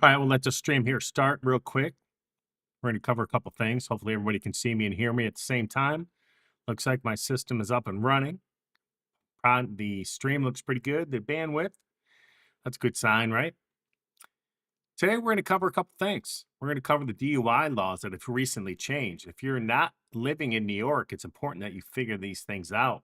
All right, we'll let the stream here start real quick. We're going to cover a couple things. Hopefully, everybody can see me and hear me at the same time. Looks like my system is up and running. The stream looks pretty good. The bandwidth, that's a good sign, right? Today, we're going to cover a couple things. We're going to cover the DUI laws that have recently changed. If you're not living in New York, it's important that you figure these things out,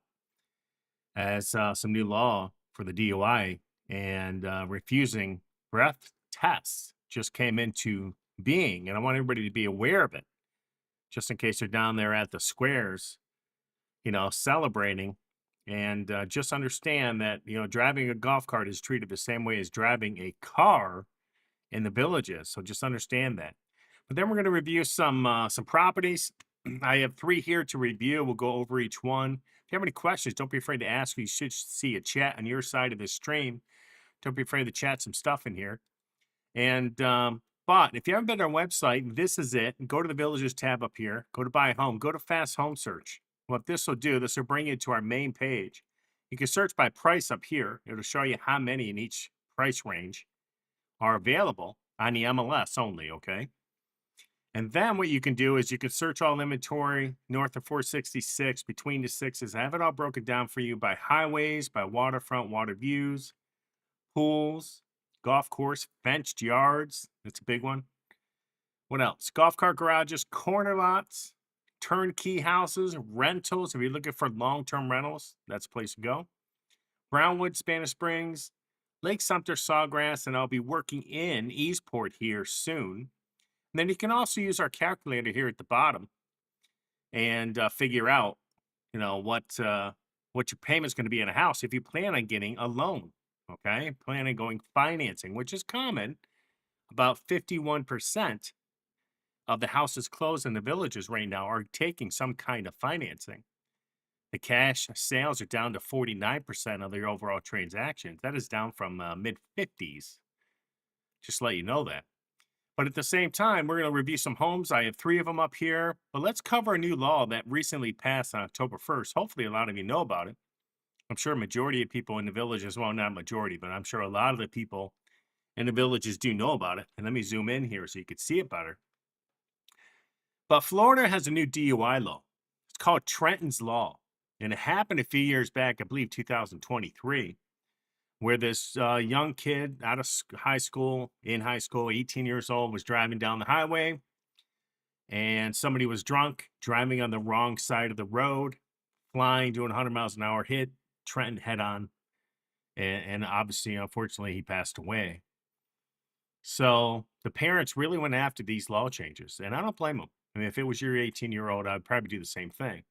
as some new law for the DUI and refusing breath tests just came into being. And I want everybody to be aware of it, just in case they're down there at the squares, celebrating. And just understand that, driving a golf cart is treated the same way as driving a car in the villages. So just understand that. But then we're going to review some properties. I have 3 here to review. We'll go over each one. If you have any questions, don't be afraid to ask. You should see a chat on your side of this stream. Don't be afraid to chat some stuff in here. And but if you haven't been to our website, this is it. Go to the Villages tab up here. Go to Buy a Home. Go to Fast Home Search. What this will do, this will bring you to our main page. You can search by price up here. It'll show you how many in each price range are available on the MLS only, okay? And then what you can do is you can search all inventory north of 466, between the sixes. I have it all broken down for you by highways, by waterfront, water views, pools, golf course, fenced yards. That's a big one. What else? Golf cart garages, corner lots, turnkey houses, rentals. If you're looking for long-term rentals, that's a place to go. Brownwood, Spanish Springs, Lake Sumter, Sawgrass, and I'll be working in Eastport here soon. And then you can also use our calculator here at the bottom and figure out, what your payment's going to be in a house if you plan on getting a loan. Okay, plan on going financing, which is common. About 51% of the houses closed in the villages right now are taking some kind of financing. The cash sales are down to 49% of their overall transactions. That is down from mid 50s. Just to let you know that. But at the same time, we're going to review some homes. I have 3 of them up here. But let's cover a new law that recently passed on October 1st. Hopefully, a lot of you know about it. I'm sure a majority of people in the villages, well, not majority, but I'm sure a lot of the people in the villages do know about it. And let me zoom in here so you can see it better. But Florida has a new DUI law. It's called Trenton's Law. And it happened a few years back, I believe 2023, where this young kid out of high school, 18 years old, was driving down the highway. And somebody was drunk, driving on the wrong side of the road, flying, doing 100 miles an hour, hit Trenton head on. And obviously, unfortunately, he passed away. So the parents really went after these law changes. And I don't blame them. I mean, if it was your 18-year-old, I'd probably do the same thing.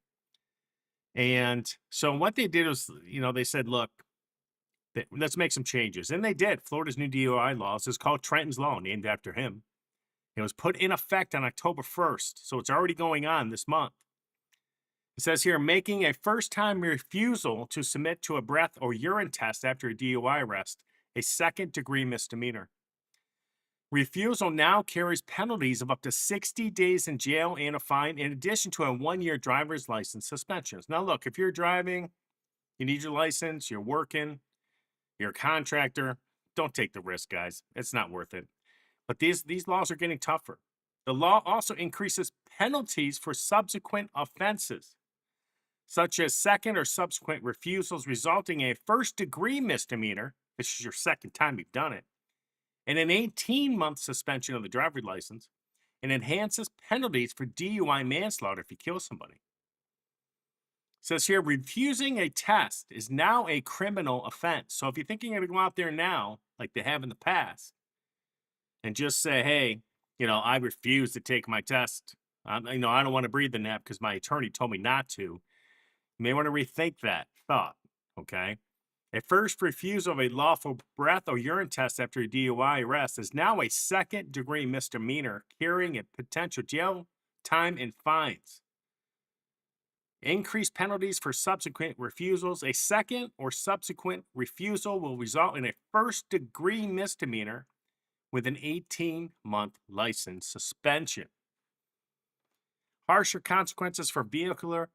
And so what they did was, they said, look, let's make some changes. And they did. Florida's new DUI laws is called Trenton's Law, named after him. It was put in effect on October 1st. So it's already going on this month. It says here, making a first-time refusal to submit to a breath or urine test after a DUI arrest, a second-degree misdemeanor. Refusal now carries penalties of up to 60 days in jail and a fine, in addition to a 1-year driver's license suspension. Now, look, if you're driving, you need your license, you're working, you're a contractor, don't take the risk, guys. It's not worth it. But these laws are getting tougher. The law also increases penalties for subsequent offenses, such as second or subsequent refusals resulting in a first-degree misdemeanor. This is your second time you've done it. And an 18-month suspension of the driver's license, and enhances penalties for DUI manslaughter if you kill somebody. It says here, refusing a test is now a criminal offense. So if you're thinking of go out there now, like they have in the past, and just say, hey, I refuse to take my test. I don't want to breathe the net because my attorney told me not to. You may want to rethink that thought, okay? A first refusal of a lawful breath or urine test after a DUI arrest is now a second-degree misdemeanor, carrying a potential jail time and fines. Increased penalties for subsequent refusals. A second or subsequent refusal will result in a first-degree misdemeanor with an 18-month license suspension. Harsher consequences for vehicular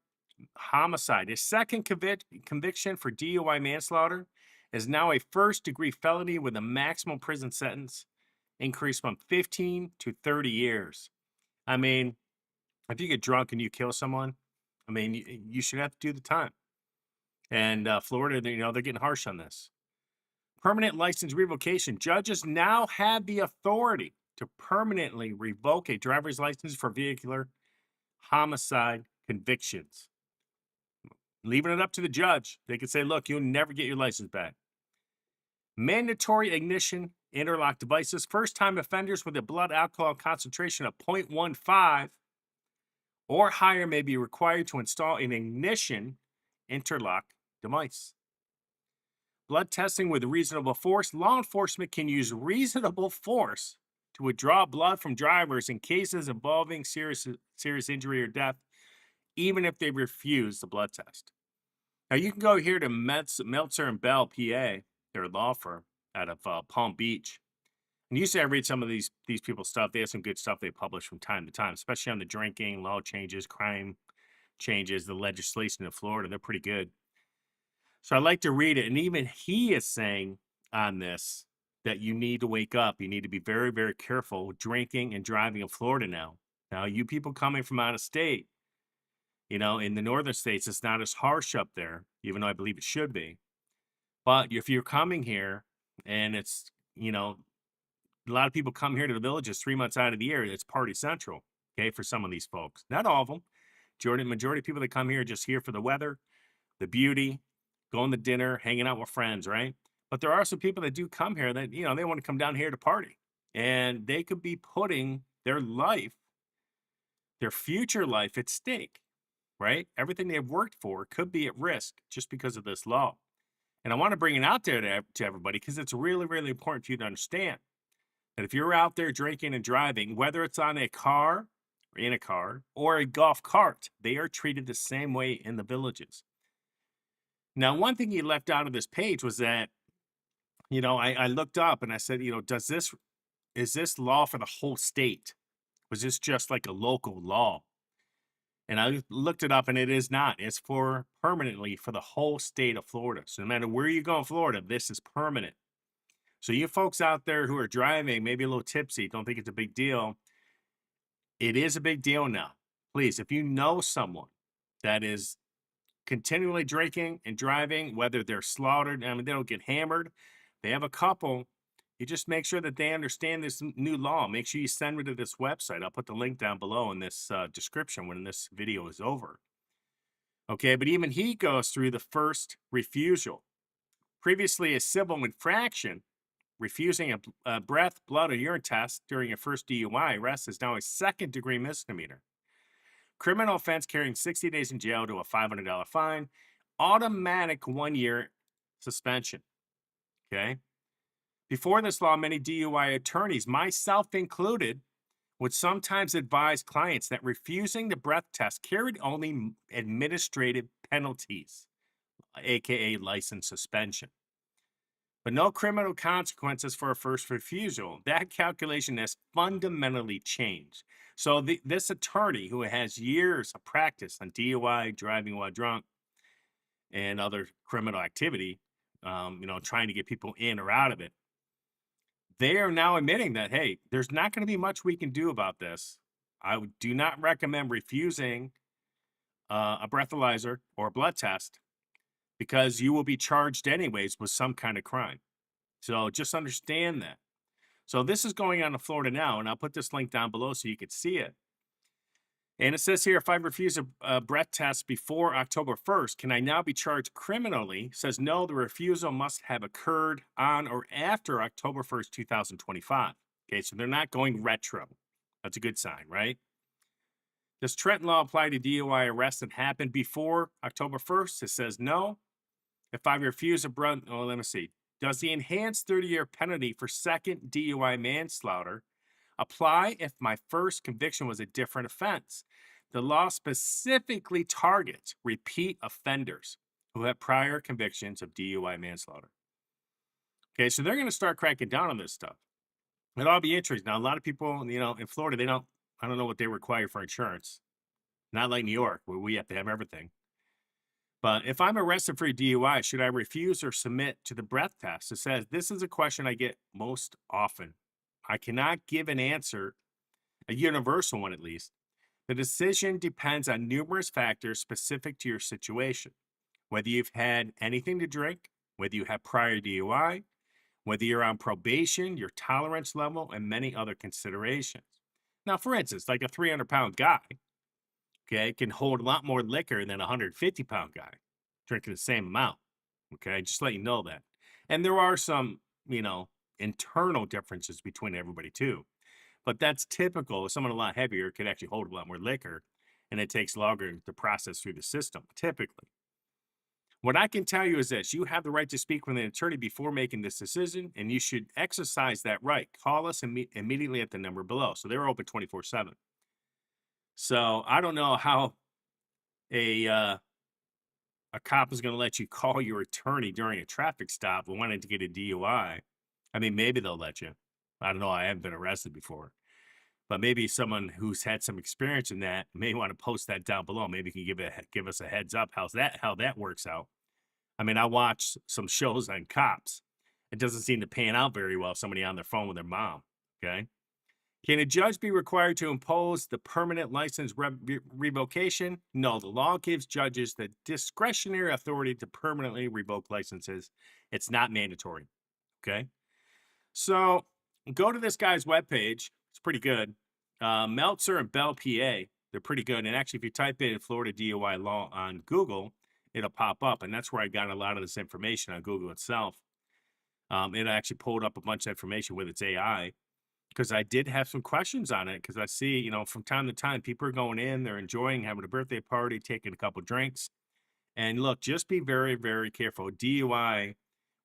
homicide. A second conviction for DUI manslaughter is now a first-degree felony with a maximum prison sentence increased from 15 to 30 years. I mean, if you get drunk and you kill someone, I mean, you should have to do the time. And Florida, they're getting harsh on this. Permanent license revocation. Judges now have the authority to permanently revoke a driver's license for vehicular homicide convictions. Leaving it up to the judge. They could say, look, you'll never get your license back. Mandatory ignition interlock devices. First-time offenders with a blood alcohol concentration of 0.15 or higher may be required to install an ignition interlock device. Blood testing with reasonable force. Law enforcement can use reasonable force to withdraw blood from drivers in cases involving serious injury or death, even if they refuse the blood test. Now, you can go here to Meltzer and Bell, PA, their law firm out of Palm Beach. And usually I read some of these people's stuff. They have some good stuff they publish from time to time, especially on the drinking, law changes, crime changes, the legislation in Florida. They're pretty good. So I like to read it. And even he is saying on this that you need to wake up. You need to be very, very careful drinking and driving in Florida now. Now, you people coming from out of state, in the northern states, it's not as harsh up there, even though I believe it should be. But if you're coming here and it's, a lot of people come here to the villages 3 months out of the year, it's party central, okay, for some of these folks. Not all of them. Majority of people that come here are just here for the weather, the beauty, going to dinner, hanging out with friends, right? But there are some people that do come here that, they want to come down here to party. And they could be putting their life, their future life at stake, right? Everything they've worked for could be at risk just because of this law. And I want to bring it out there to everybody because it's really, really important for you to understand that if you're out there drinking and driving, whether it's on a car or in a car or a golf cart, they are treated the same way in the villages. Now, one thing he left out of this page was that, I looked up and I said, is this law for the whole state? Was this just like a local law? And I looked it up and it is not. It's for permanently for the whole state of Florida. So no matter where you go in Florida, this is permanent. So you folks out there who are driving, maybe a little tipsy, don't think it's a big deal. It is a big deal now. Please, if you know someone that is continually drinking and driving, whether they're slaughtered, they don't get hammered, they have a couple, you just make sure that they understand this new law. Make sure you send me to this website. I'll put the link down below in this description when this video is over. Okay, but even he goes through the first refusal. Previously a civil infraction, refusing a breath, blood, or urine test during a first DUI arrest is now a second-degree misdemeanor. Criminal offense carrying 60 days in jail to a $500 fine, automatic 1-year suspension. Okay? Before this law, many DUI attorneys, myself included, would sometimes advise clients that refusing the breath test carried only administrative penalties, aka license suspension, but no criminal consequences for a first refusal. That calculation has fundamentally changed. So this attorney who has years of practice on DUI, driving while drunk, and other criminal activity, trying to get people in or out of it, they are now admitting that, hey, there's not going to be much we can do about this. I do not recommend refusing a breathalyzer or a blood test because you will be charged anyways with some kind of crime. So just understand that. So this is going on in Florida now, and I'll put this link down below so you can see it. And it says here, if I refuse a breath test before October 1st, can I now be charged criminally? It says no, the refusal must have occurred on or after October 1st, 2025. Okay, so they're not going retro. That's a good sign, right? Does Trenton law apply to DUI arrests that happened before October 1st? It says no. If I refuse a breath, let me see. Does the enhanced 30-year penalty for second DUI manslaughter apply if my first conviction was a different offense? The law specifically targets repeat offenders who have prior convictions of DUI manslaughter. Okay, so they're going to start cracking down on this stuff. It'll all be interesting. Now, a lot of people, in Florida, I don't know what they require for insurance. Not like New York, where we have to have everything. But if I'm arrested for a DUI, should I refuse or submit to the breath test? It says, this is a question I get most often I cannot give an answer, a universal one at least. The decision depends on numerous factors specific to your situation, whether you've had anything to drink, whether you have prior DUI, whether you're on probation, your tolerance level, and many other considerations. Now, for instance, like a 300-pound guy, okay, can hold a lot more liquor than a 150-pound guy drinking the same amount. Okay, just let you know that. And there are some, internal differences between everybody too. But that's typical. Someone a lot heavier can actually hold a lot more liquor, and it takes longer to process through the system, typically. What I can tell you is this: you have the right to speak with an attorney before making this decision, and you should exercise that right. Call us immediately at the number below. So they're open 24/7. So I don't know how a cop is going to let you call your attorney during a traffic stop and wanting to get a DUI. I mean, maybe they'll let you. I don't know. I haven't been arrested before. But maybe someone who's had some experience in that may want to post that down below. Maybe you can give us a heads up how that works out. I mean, I watch some shows on cops. It doesn't seem to pan out very well. Somebody on their phone with their mom. Okay. Can a judge be required to impose the permanent license revocation? No, the law gives judges the discretionary authority to permanently revoke licenses. It's not mandatory. Okay. So go to this guy's webpage. It's pretty good. Meltzer and Bell, PA. They're pretty good. And actually, if you type in Florida DUI law on Google, it'll pop up. And that's where I got a lot of this information on Google itself. It actually pulled up a bunch of information with its AI, because I did have some questions on it. Because I see, from time to time, people are going in, they're enjoying having a birthday party, taking a couple drinks. And look, just be very, very careful. DUI,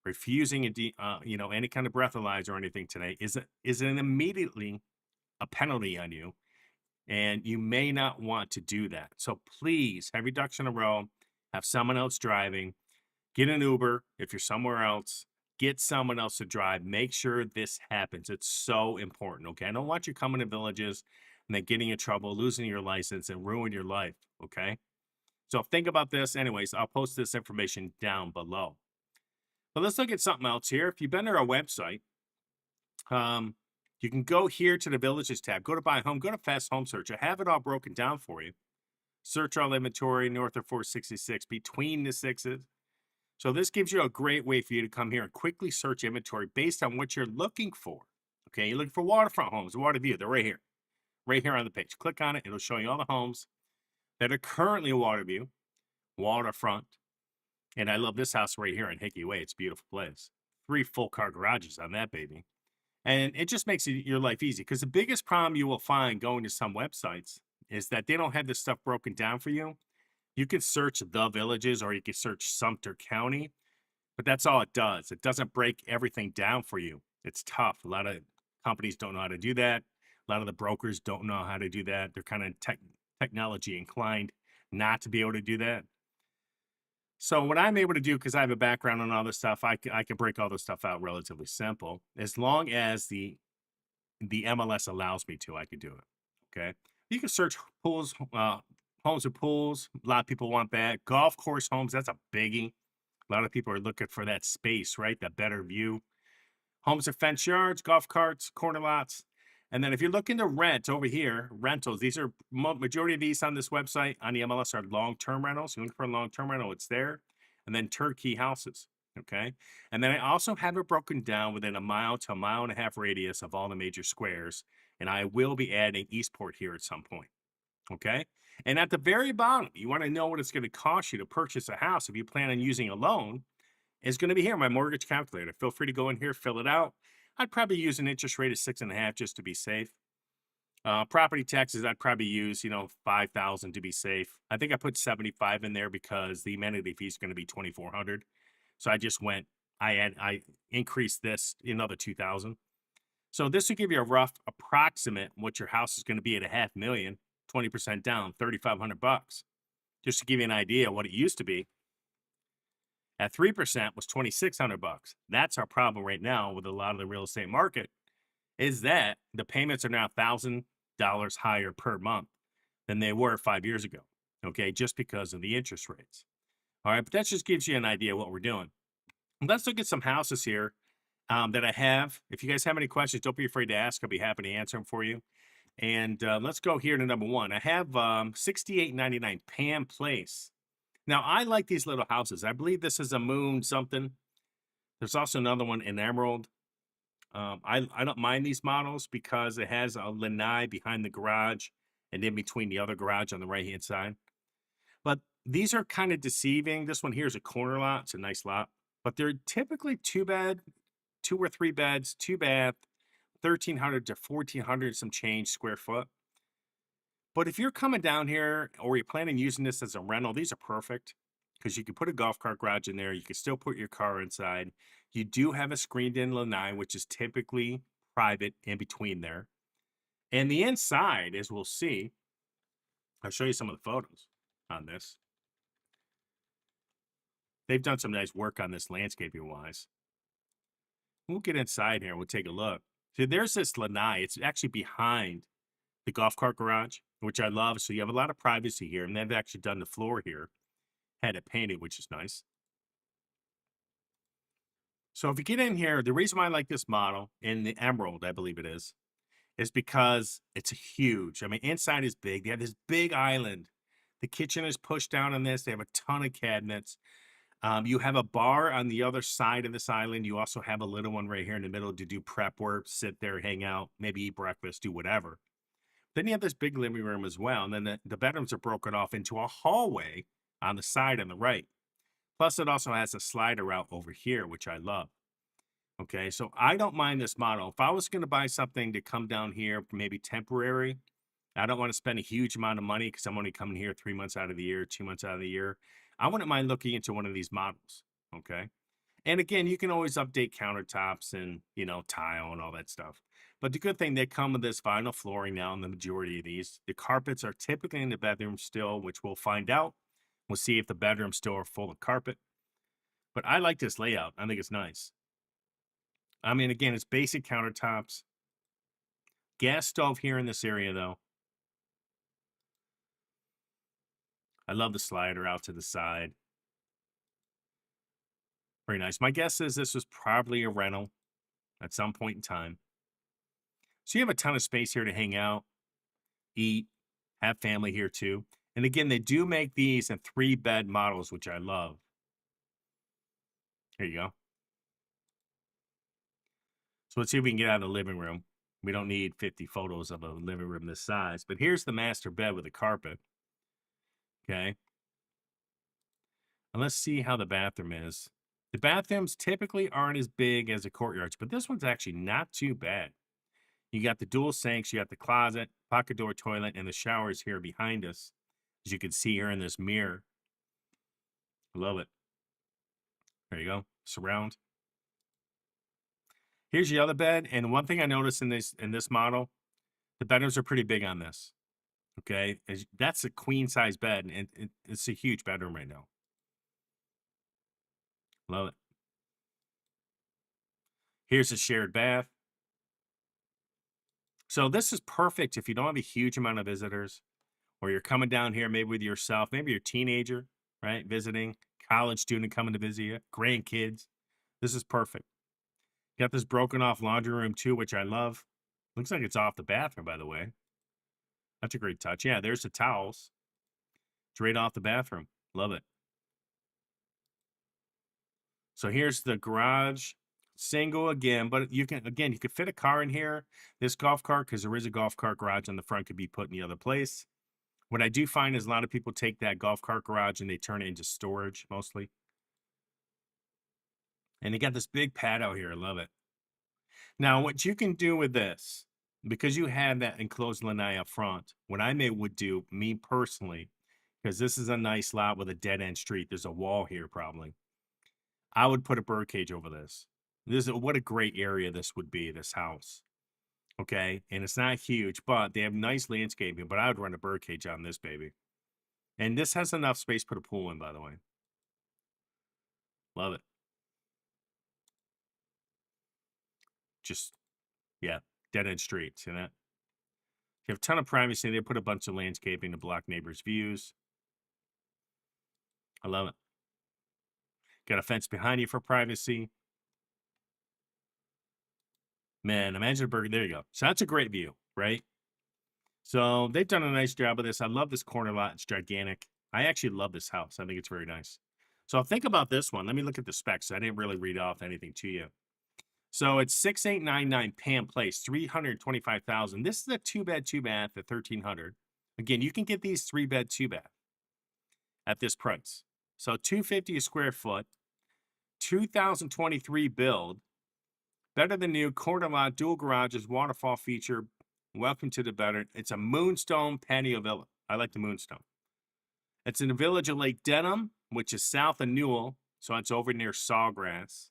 refusing any kind of breathalyzer or anything today is an immediately a penalty on you, and you may not want to do that. So please have your ducks in a row. Have someone else driving. Get an Uber if you're somewhere else. Get someone else to drive. Make sure this happens. It's so important. Okay, I don't want you coming to villages and then getting in trouble, losing your license, and ruin your life. Okay, so think about this. Anyways, I'll post this information down below. But let's look at something else here. If you've been to our website, you can go here to the Villages tab. Go to Buy Home. Go to Fast Home Search. I have it all broken down for you. Search all inventory north of 466, between the sixes. So this gives you a great way for you to come here and quickly search inventory based on what you're looking for. Okay, you're looking for waterfront homes, water view. They're right here on the page. Click on it. It'll show you all the homes that are currently water view, waterfront. And I love this house right here in Hickey Way. It's a beautiful place. 3 full car garages on that baby. And it just makes your life easy, because the biggest problem you will find going to some websites is that they don't have this stuff broken down for you. You can search the villages, or you can search Sumter County, but that's all it does. It doesn't break everything down for you. It's tough. A lot of companies don't know how to do that. A lot of the brokers don't know how to do that. They're kind of technology inclined not to be able to do that. So what I'm able to do, because I have a background on all this stuff, I can break all this stuff out relatively simple. As long as the MLS allows me to, I can do it. Okay. You can search pools, homes with pools. A lot of people want that. Golf course homes, that's a biggie. A lot of people are looking for that space, right? That better view. Homes with fenced yards, golf carts, corner lots. And then if you're looking to rent over here, rentals, these are majority of these on this website on the MLS are long-term rentals. You're looking for a long-term rental, it's there. And then turnkey houses, okay? And then I also have it broken down within a mile to a mile and a half radius of all the major squares. And I will be adding Eastport here at some point, okay? And at the very bottom, you want to know what it's going to cost you to purchase a house if you plan on using a loan. It's going to be here, my mortgage calculator. Feel free to go in here, fill it out. I'd probably use an interest rate of 6.5 just to be safe. Property taxes, I'd probably use, $5,000 to be safe. I think I put 75 in there because the amenity fee is going to be $2,400. So I increased this another 2,000. So this will give you a rough approximate what your house is going to be at $500,000, 20% down, $3,500. Just to give you an idea what it used to be. At 3% was $2,600. That's our problem right now with a lot of the real estate market, is that the payments are now $1,000 higher per month than they were 5 years ago. Okay, just because of the interest rates. All right, but that just gives you an idea of what we're doing. Let's look at some houses here that I have. If you guys have any questions, don't be afraid to ask. I'll be happy to answer them for you. And let's go here to number one. I have 68.99 Pam Place. Now, I like these little houses. I believe this is a moon something. There's also another one in Emerald. I don't mind these models because it has a lanai behind the garage and in between the other garage on the right-hand side. But these are kind of deceiving. This one here is a corner lot. It's a nice lot. But they're typically 2 bed, 2 or 3 beds, 2 bath, 1,300 to 1,400 some change square foot. But if you're coming down here or you're planning using this as a rental, these are perfect because you can put a golf cart garage in there. You can still put your car inside. You do have a screened-in lanai, which is typically private in between there. And the inside, as we'll see, I'll show you some of the photos on this. They've done some nice work on this landscaping-wise. We'll get inside here. We'll take a look. So there's this lanai. It's actually behind the golf cart garage, which I love. So you have a lot of privacy here. And they've actually done the floor here. Had it painted, which is nice. So if you get in here, the reason why I like this model in the Emerald, I believe it is because it's huge. I mean, inside is big. They have this big island. The kitchen is pushed down on this. They have a ton of cabinets. You have a bar on the other side of this island. You also have a little one right here in the middle to do prep work, sit there, hang out, maybe eat breakfast, do whatever. Then you have this big living room as well. And then the bedrooms are broken off into a hallway on the side on the right. Plus, it also has a slider out over here, which I love. Okay, so I don't mind this model. If I was going to buy something to come down here, maybe temporary, I don't want to spend a huge amount of money because I'm only coming here 3 months out of the year, 2 months out of the year. I wouldn't mind looking into one of these models. Okay. And again, you can always update countertops and, tile and all that stuff. But the good thing, they come with this vinyl flooring now in the majority of these. The carpets are typically in the bedroom still, which we'll find out. We'll see if the bedrooms still are full of carpet. But I like this layout. I think it's nice. I mean, again, it's basic countertops. Gas stove here in this area, though. I love the slider out to the side. Very nice. My guess is this was probably a rental at some point in time. So you have a ton of space here to hang out, eat, have family here too. And again, they do make these in 3-bed models, which I love. Here you go. So let's see if we can get out of the living room. We don't need 50 photos of a living room this size. But here's the master bed with a carpet. Okay. And let's see how the bathroom is. The bathrooms typically aren't as big as the courtyards, but this one's actually not too bad. You got the dual sinks, you got the closet, pocket door toilet, and the showers here behind us. As you can see here in this mirror. I love it. There you go. Surround. Here's the other bed. And one thing I noticed in this model, the bedrooms are pretty big on this. Okay. That's a queen size bed, and it's a huge bedroom right now. Love it. Here's a shared bath. So this is perfect if you don't have a huge amount of visitors, or you're coming down here maybe with yourself, maybe you're a teenager, right? Visiting, college student coming to visit you, grandkids. This is perfect. Got this broken off laundry room too, which I love. Looks like it's off the bathroom, by the way. That's a great touch. Yeah, there's the towels. It's right off the bathroom. Love it. So here's the garage. Single again, but you can fit a car in here. This golf cart, because there is a golf cart garage on the front, could be put in the other place. What I do find is a lot of people take that golf cart garage and they turn it into storage mostly. And they got this big pad out here. I love it. Now, what you can do with this, because you have that enclosed lanai up front, what I would do, me personally, because this is a nice lot with a dead end street. There's a wall here probably. I would put a birdcage over this. What a great area this would be, this house. Okay, and it's not huge, but they have nice landscaping, but I would run a birdcage on this baby. And this has enough space to put a pool in, by the way. Love it. Just, yeah, dead end street. See that? You have a ton of privacy. They put a bunch of landscaping to block neighbors' views. I love it. Got a fence behind you for privacy. Man, imagine a burger. There you go. So that's a great view, right? So they've done a nice job of this. I love this corner lot. It's gigantic. I actually love this house. I think it's very nice. So think about this one. Let me look at the specs. I didn't really read off anything to you. So it's 6899 Pam Place, 325,000. This is a 2-bed, 2-bath at 1,300. Again, you can get these 3-bed, 2-bath at this price. So 250 a square foot, 2023 build, better than new, corner lot, dual garages, waterfall feature. Welcome to the better. It's a Moonstone patio villa. I like the Moonstone. It's in the village of Lake Denham, which is south of Newell. So it's over near Sawgrass.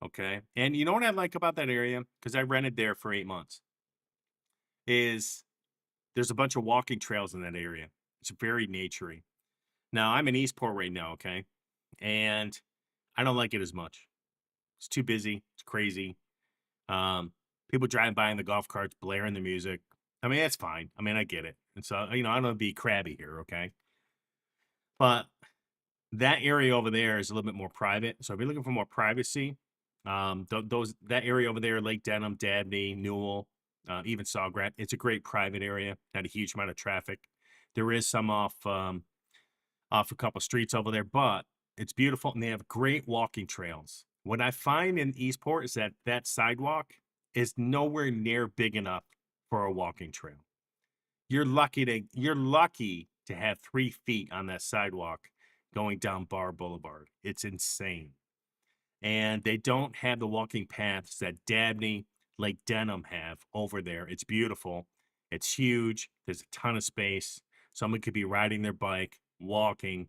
Okay. And you know what I like about that area? Because I rented there for 8 months. Is there's a bunch of walking trails in that area. It's very naturey. Now, I'm in Eastport right now, okay? And I don't like it as much. It's too busy. It's crazy. People driving by in the golf carts, blaring the music. I mean, that's fine. I mean, I get it. And so, I don't want to be crabby here, okay? But that area over there is a little bit more private. So if you're looking for more privacy, that area over there, Lake Denham, Dabney, Newell, even Sawgrass, it's a great private area. Not a huge amount of traffic. There is some off a couple streets over there, but it's beautiful and they have great walking trails. What I find in Eastport is that sidewalk is nowhere near big enough for a walking trail. You're lucky to have 3 feet on that sidewalk going down Bar Boulevard. It's insane. And they don't have the walking paths that Dabney, Lake Denham have over there. It's beautiful. It's huge. There's a ton of space. Someone could be riding their bike, walking,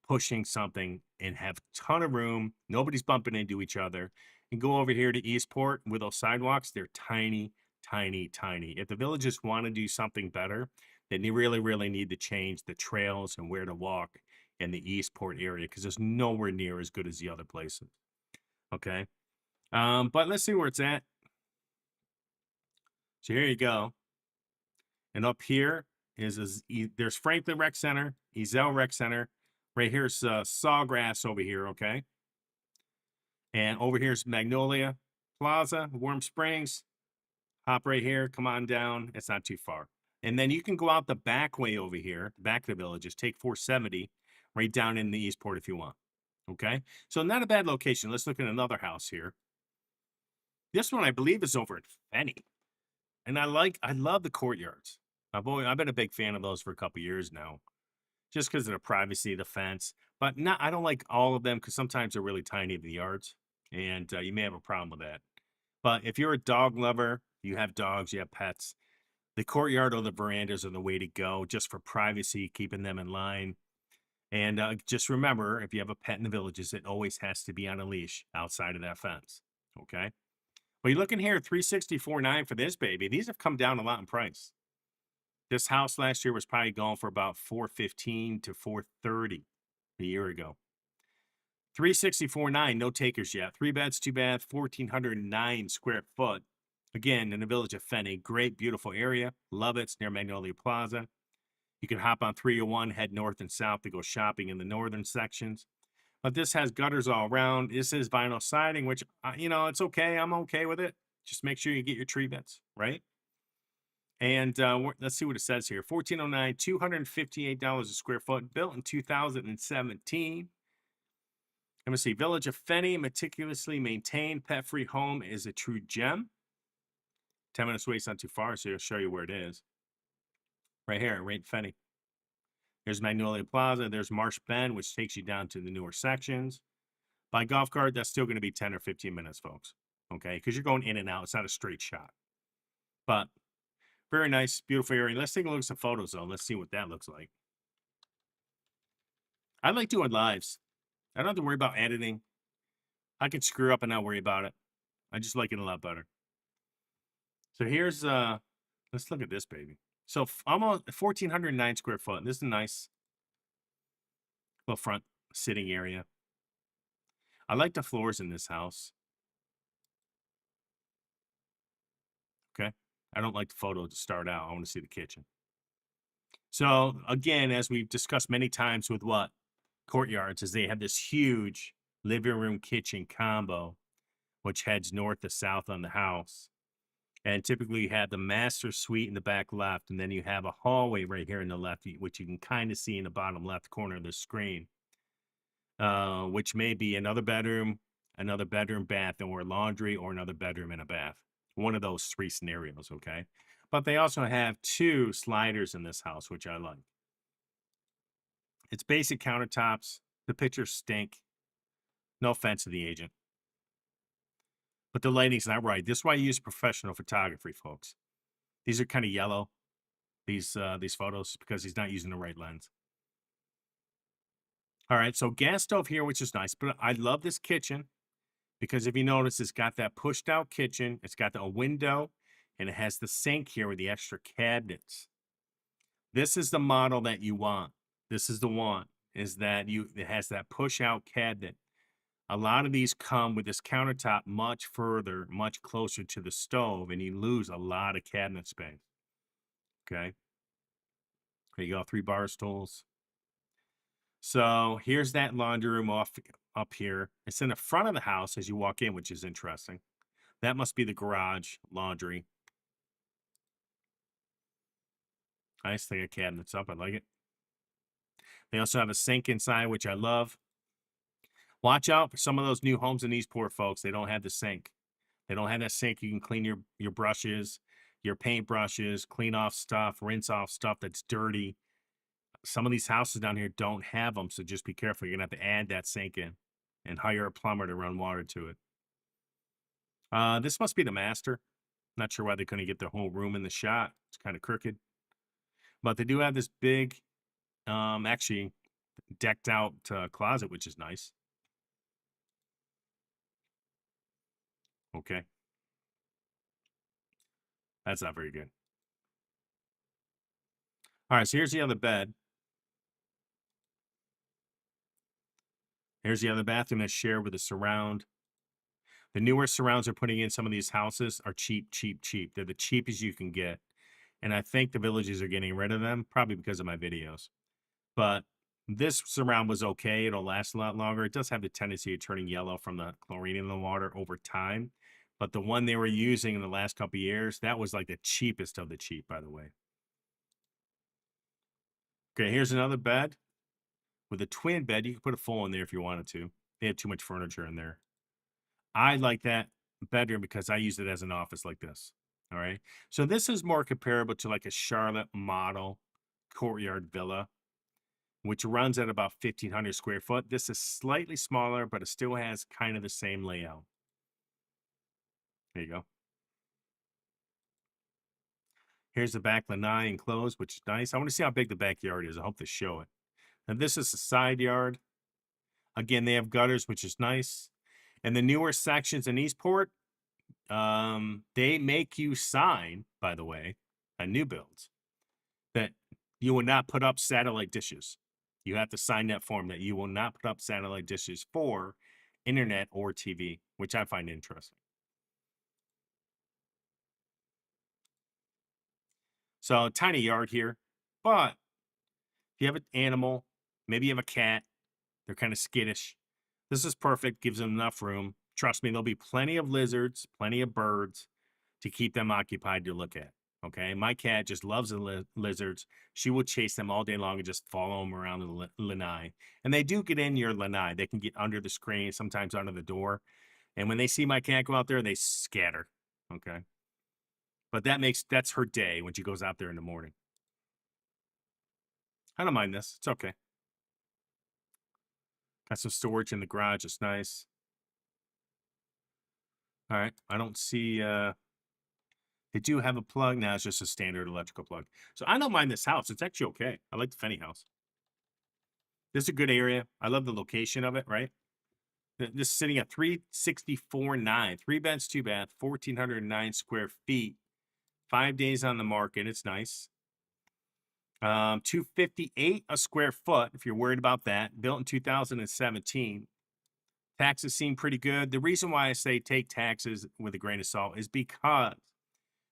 pushing something, and have a ton of room. Nobody's bumping into each other. And go over here to Eastport with those sidewalks. They're tiny, tiny, tiny. If the villages want to do something better, then they really, really need to change the trails and where to walk in the Eastport area because it's nowhere near as good as the other places. Okay. But let's see where it's at. So here you go. And up here there's Franklin Rec Center, Ezell Rec Center. Right here's Sawgrass over here, okay? And over here's Magnolia Plaza, Warm Springs. Hop right here, come on down. It's not too far. And then you can go out the back way over here, the back of the villages, take 470 right down in the Eastport if you want. Okay? So not a bad location. Let's look at another house here. This one I believe is over at Fenny. And I love the courtyards. I've been a big fan of those for a couple years now. Just because of the privacy, the fence. But I don't like all of them because sometimes they're really tiny, the yards. And you may have a problem with that. But if you're a dog lover, you have dogs, you have pets, the courtyard or the verandas are the way to go just for privacy, keeping them in line. And just remember, if you have a pet in the villages, it always has to be on a leash outside of that fence. Okay? But you're looking here at $364.9 for this baby. These have come down a lot in price. This house last year was probably going for about $415 to $430 a year ago. $364.9, no takers yet. 3 beds, 2 bath, 1,409 square foot. Again, in the village of Fenny. Great, beautiful area. Love it. It's near Magnolia Plaza. You can hop on 301, head north and south to go shopping in the northern sections. But this has gutters all around. This is vinyl siding, which, it's okay. I'm okay with it. Just make sure you get your tree beds, right? And let's see what it says here. 1,409, $258 a square foot, built in 2017. Let me see. Village of Fenny, meticulously maintained, pet-free home is a true gem. 10 minutes away, it's not too far, so I'll show you where it is. Right here, right in Fenny. There's Magnolia Plaza. There's Marsh Bend, which takes you down to the newer sections. By golf cart, that's still going to be 10 or 15 minutes, folks. Okay, because you're going in and out. It's not a straight shot. But very nice, beautiful area. Let's take a look at some photos, though. Let's see what that looks like. I like doing lives. I don't have to worry about editing. I can screw up and not worry about it. I just like it a lot better. So here's, let's look at this baby. So almost 1,409 square foot. This is a nice little front sitting area. I like the floors in this house. Okay. I don't like the photo to start out. I want to see the kitchen. So again, as we've discussed many times with courtyards, is they have this huge living room kitchen combo, which heads north to south on the house. And typically you have the master suite in the back left, and then you have a hallway right here in the left, which you can kind of see in the bottom left corner of the screen, which may be another bedroom, bath, or laundry, or another bedroom and a bath. One of those three scenarios, okay? But they also have 2 sliders in this house, which I like. It's basic countertops. The pictures stink. No offense to the agent. But the lighting's not right. This is why you use professional photography, folks. These are kind of yellow, these photos, because he's not using the right lens. All right, so gas stove here, which is nice. But I love this kitchen because if you notice, it's got that pushed out kitchen. It's got a window, and it has the sink here with the extra cabinets. This is the model that you want. This is the one, is that it has that push out cabinet. A lot of these come with this countertop much further, much closer to the stove, and you lose a lot of cabinet space. Okay. There you go, 3 bar stools. So here's that laundry room up here. It's in the front of the house as you walk in, which is interesting. That must be the garage laundry. Nice thing of cabinets up. I like it. They also have a sink inside, which I love. Watch out for some of those new homes in these poor folks. They don't have the sink. They don't have that sink. You can clean your brushes, your paint brushes, clean off stuff, rinse off stuff that's dirty. Some of these houses down here don't have them, so just be careful. You're going to have to add that sink in and hire a plumber to run water to it. This must be the master. Not sure why they couldn't get the whole room in the shot. It's kind of crooked. But they do have this big, actually decked out closet, which is nice. Okay. That's not very good. All right, so here's the other bed. Here's the other bathroom that's shared with a surround. The newer surrounds they're putting in some of these houses are cheap, cheap, cheap. They're the cheapest you can get. And I think the villages are getting rid of them, probably because of my videos. But this surround was okay. It'll last a lot longer. It does have the tendency of turning yellow from the chlorine in the water over time. But the one they were using in the last couple of years, that was like the cheapest of the cheap, by the way. Okay, here's another bed. With a twin bed, you can put a full in there if you wanted to. They had too much furniture in there. I like that bedroom because I use it as an office like this. All right. So this is more comparable to like a Charlotte model courtyard villa, which runs at about 1,500 square foot. This is slightly smaller, but it still has kind of the same layout. There you go. Here's the back lanai enclosed, which is nice. I want to see how big the backyard is. I hope they show it. And this is the side yard. Again, they have gutters, which is nice. And the newer sections in Eastport, they make you sign, by the way, on new builds, that you will not put up satellite dishes. You have to sign that form that you will not put up satellite dishes for internet or TV, which I find interesting. So tiny yard here, but if you have an animal, maybe you have a cat, they're kind of skittish. This is perfect, gives them enough room. Trust me, there'll be plenty of lizards, plenty of birds to keep them occupied to look at. Okay, my cat just loves the lizards. She will chase them all day long and just follow them around the lanai. And they do get in your lanai. They can get under the screen, sometimes under the door. And when they see my cat go out there, they scatter. Okay, but that's her day when she goes out there in the morning. I don't mind this. It's okay. Got some storage in the garage. It's nice. All right. I don't see. They do have a plug. Now it's just a standard electrical plug. So I don't mind this house. It's actually okay. I like the Fenny house. This is a good area. I love the location of it, right? This is sitting at 364.9. 3 beds, 2 bath, 1,409 square feet. 5 days on the market. It's nice. 258 a square foot, if you're worried about that. Built in 2017. Taxes seem pretty good. The reason why I say take taxes with a grain of salt is because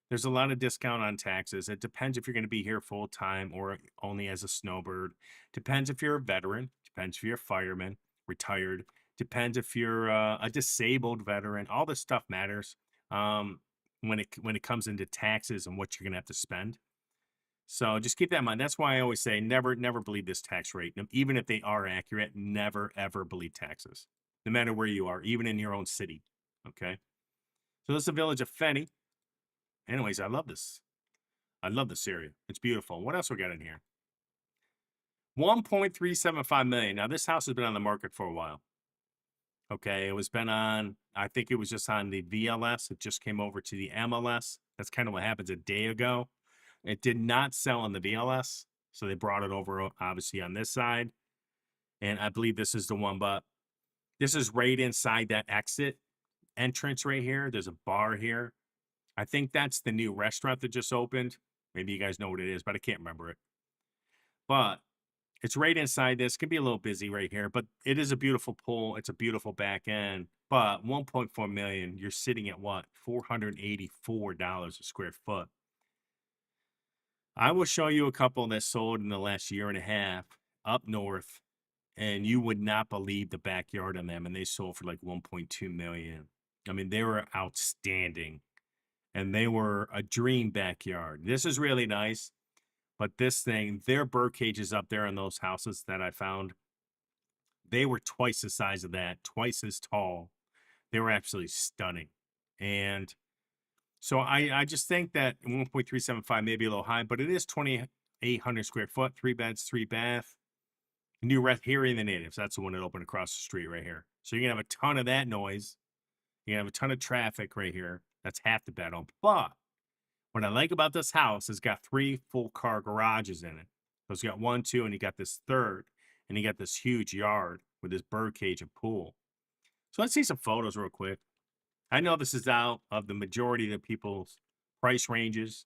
there's a lot of discount on taxes. It depends if you're going to be here full time or only as a snowbird. Depends if you're a veteran. Depends if you're a fireman, retired. Depends if you're a disabled veteran. All this stuff matters. When when it comes into taxes and what you're going to have to spend. So just keep that in mind. That's why I always say never believe this tax rate. Even if they are accurate, never ever believe taxes, no matter where you are, even in your own city. Okay. So this is the village of Fenny. Anyways, I love this. I love this area. It's beautiful. What else we got in here? 1.375 million. Now this house has been on the market for a while. Okay, it was been on, I think it was just on the VLS. It just came over to the MLS. That's kind of what happens a day ago. It did not sell on the VLS, so they brought it over, obviously, on this side. And I believe this is the one, but this is right inside that exit entrance right here. There's a bar here. I think that's the new restaurant that just opened. Maybe you guys know what it is, but I can't remember it. But it's right inside this. Could be a little busy right here, but it is a beautiful pool. It's a beautiful back end. But 1.4 million, you're sitting at what? $484 a square foot. I will show you a couple that sold in the last year and a half up north, and you would not believe the backyard on them, and they sold for like 1.2 million. I mean, they were outstanding, and they were a dream backyard. This is really nice. But this thing, their bird cages up there in those houses that I found, they were twice the size of that, twice as tall. They were absolutely stunning. And so I just think that 1.375 may be a little high, but it is 2,800 square foot, 3 beds, 3 bath. New here in the Natives. That's the one that opened across the street right here. So you're going to have a ton of that noise. You're going to have a ton of traffic right here. That's half the bedroom. But what I like about this house is got 3 full car garages in it. So it's got 1, 2, and you got this third, and you got this huge yard with this bird cage and pool. So let's see some photos real quick. I know this is out of the majority of the people's price ranges.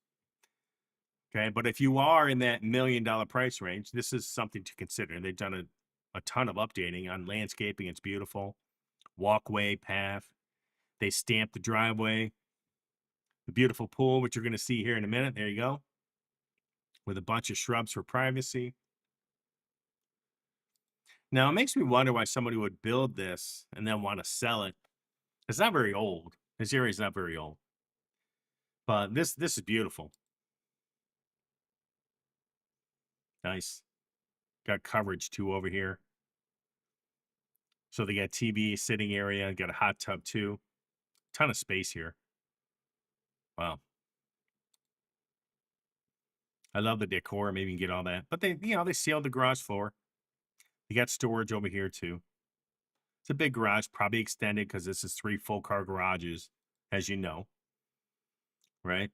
Okay, but if you are in that $1 million price range, this is something to consider. They've done a ton of updating on landscaping. It's beautiful. Walkway, path. They stamped the driveway. The beautiful pool, which you're going to see here in a minute. There you go. With a bunch of shrubs for privacy. Now, it makes me wonder why somebody would build this and then want to sell it. It's not very old. This area is not very old. But this is beautiful. Nice. Got coverage too over here. So they got TV, sitting area, got a hot tub too. Ton of space here. Wow. I love the decor. Maybe you can get all that. But they sealed the garage floor. You got storage over here too. It's a big garage, probably extended because this is 3 full car garages, as you know. Right?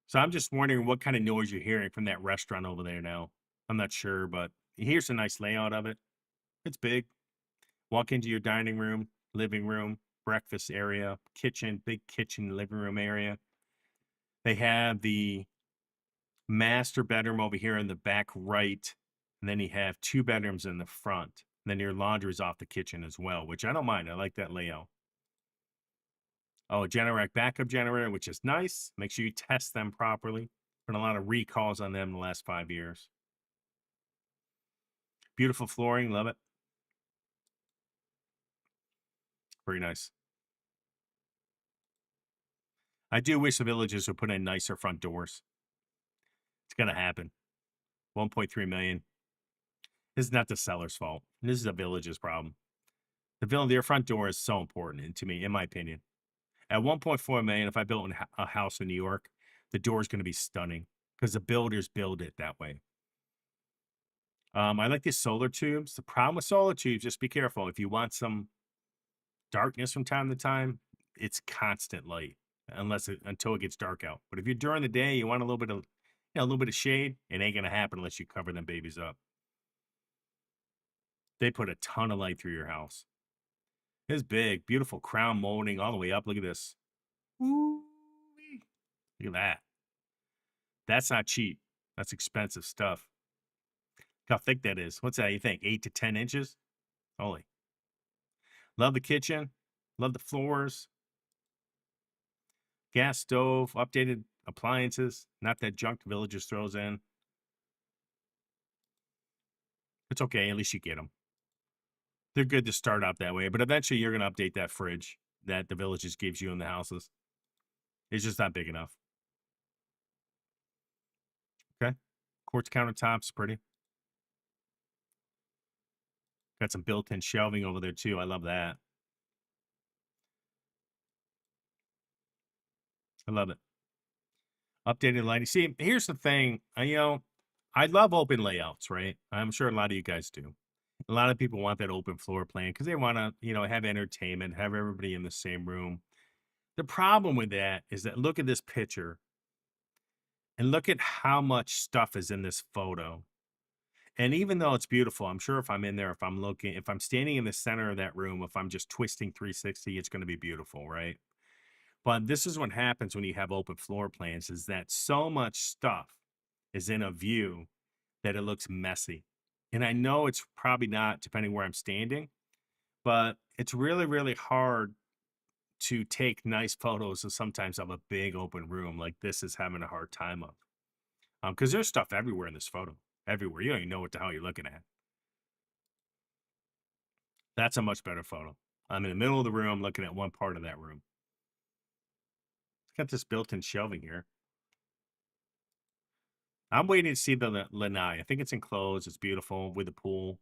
So I'm just wondering what kind of noise you're hearing from that restaurant over there now. I'm not sure, but here's a nice layout of it. It's big. Walk into your dining room, living room, breakfast area, kitchen, big kitchen, living room area. They have the master bedroom over here in the back right. And then you have 2 bedrooms in the front. And then your laundry is off the kitchen as well, which I don't mind. I like that layout. Oh, a Generac backup generator, which is nice. Make sure you test them properly. Been a lot of recalls on them in the last 5 years. Beautiful flooring. Love it. Very nice. I do wish the villages would put in nicer front doors. It's going to happen. 1.3 million. This is not the seller's fault. This is the village's problem. Their front door is so important to me, in my opinion. At 1.4 million, if I built a house in New York, the door is going to be stunning because the builders build it that way. I like these solar tubes. The problem with solar tubes, just be careful. If you want some darkness from time to time, it's constant light until it gets dark out. But if you're during the day, you want a little bit of shade, it ain't going to happen unless you cover them babies up. They put a ton of light through your house. It's big, beautiful crown molding all the way up. Look at this. Ooh, look at that. That's not cheap. That's expensive stuff. Look how thick that is. What's that, you think? 8 to 10 inches? Holy. Love the kitchen. Love the floors. Gas stove. Updated appliances. Not that junk Villagers throws in. It's okay. At least you get them. They're good to start out that way. But eventually you're going to update that fridge that the Villages gives you in the houses. It's just not big enough. Okay. Quartz countertops, pretty. Got some built-in shelving over there too. I love that. I love it. Updated lighting. See, here's the thing. I love open layouts, right? I'm sure a lot of you guys do. A lot of people want that open floor plan because they want to, have entertainment, have everybody in the same room. The problem with that is that look at this picture and look at how much stuff is in this photo. And even though it's beautiful, I'm sure if I'm in there, if I'm standing in the center of that room, if I'm just twisting 360, it's going to be beautiful, right? But this is what happens when you have open floor plans is that so much stuff is in a view that it looks messy. And I know it's probably not depending where I'm standing, but it's really, really hard to take nice photos of sometimes of a big open room like this is having a hard time of. Because there's stuff everywhere in this photo. Everywhere. You don't even know what the hell you're looking at. That's a much better photo. I'm in the middle of the room looking at one part of that room. It's got this built-in shelving here. I'm waiting to see the lanai. I think it's enclosed. It's beautiful with the pool.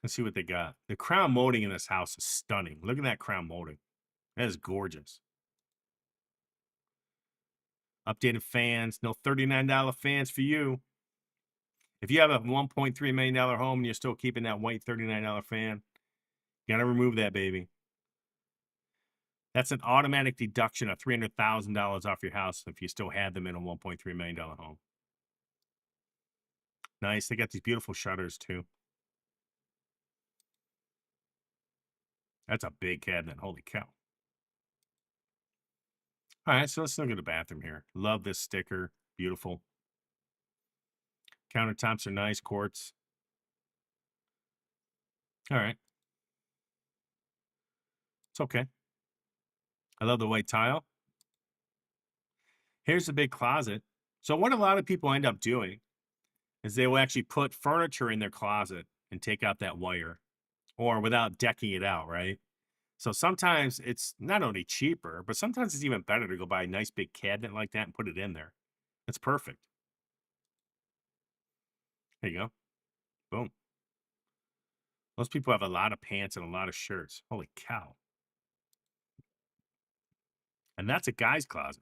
Let's see what they got. The crown molding in this house is stunning. Look at that crown molding. That is gorgeous. Updated fans. No $39 fans for you. If you have a $1.3 million home and you're still keeping that white $39 fan, you got to remove that baby. That's an automatic deduction of $300,000 off your house if you still had them in a $1.3 million home. Nice. They got these beautiful shutters too. That's a big cabinet. Holy cow. All right, so let's look at the bathroom here. Love this sticker. Beautiful. Countertops are nice. Quartz. All right. It's okay. I love the white tile. Here's the big closet. So what a lot of people end up doing is they will actually put furniture in their closet and take out that wire or without decking it out, right? So sometimes it's not only cheaper, but sometimes it's even better to go buy a nice big cabinet like that and put it in there. It's perfect. There you go. Boom. Most people have a lot of pants and a lot of shirts. Holy cow. And that's a guy's closet.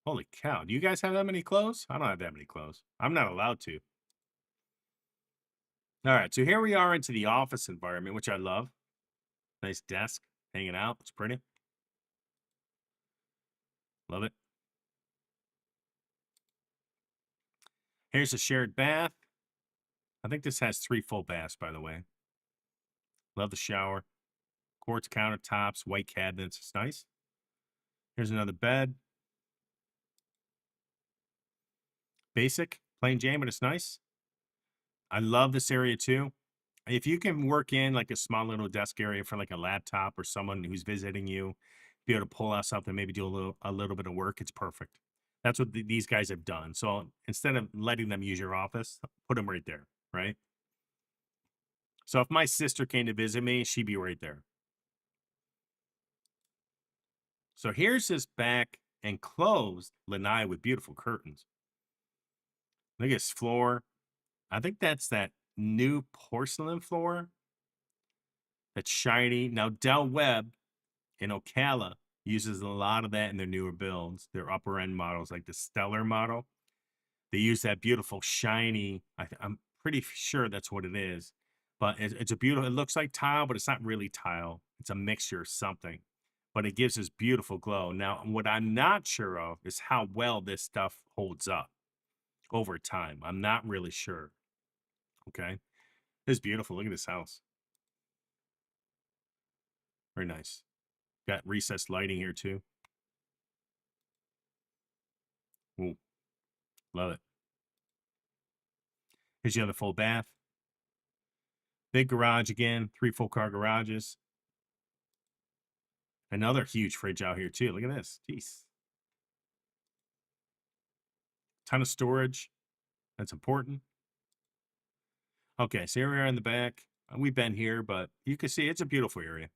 Holy cow. Do you guys have that many clothes? I don't have that many clothes. I'm not allowed to. All right. So here we are into the office environment, which I love. Nice desk hanging out. It's pretty. Love it. Here's a shared bath. I think this has 3 full baths, by the way. Love the shower. Quartz countertops, white cabinets. It's nice. Here's another bed. Basic, plain Jane, but it's nice. I love this area too. If you can work in like a small little desk area for like a laptop or someone who's visiting you, be able to pull out something, maybe do a little bit of work, it's perfect. That's what these guys have done. So instead of letting them use your office, put them right there, right? So if my sister came to visit me, she'd be right there. So here's this back enclosed lanai with beautiful curtains. Look at this floor. I think that's that new porcelain floor. That's shiny. Now, Del Webb in Ocala uses a lot of that in their newer builds, their upper end models, like the Stellar model. They use that beautiful shiny. I'm pretty sure that's what it is, but it's a beautiful. It looks like tile, but it's not really tile. It's a mixture of something, but it gives this beautiful glow. Now, what I'm not sure of is how well this stuff holds up over time. I'm not really sure. Okay, it's beautiful. Look at this house. Very nice. Got recessed lighting here too. Ooh, love it. Here's the other full bath. Big garage again, 3 full car garages. Another huge fridge out here too. Look at this. Jeez. Ton of storage. That's important. Okay, so here we are in the back. We've been here, but you can see it's a beautiful area.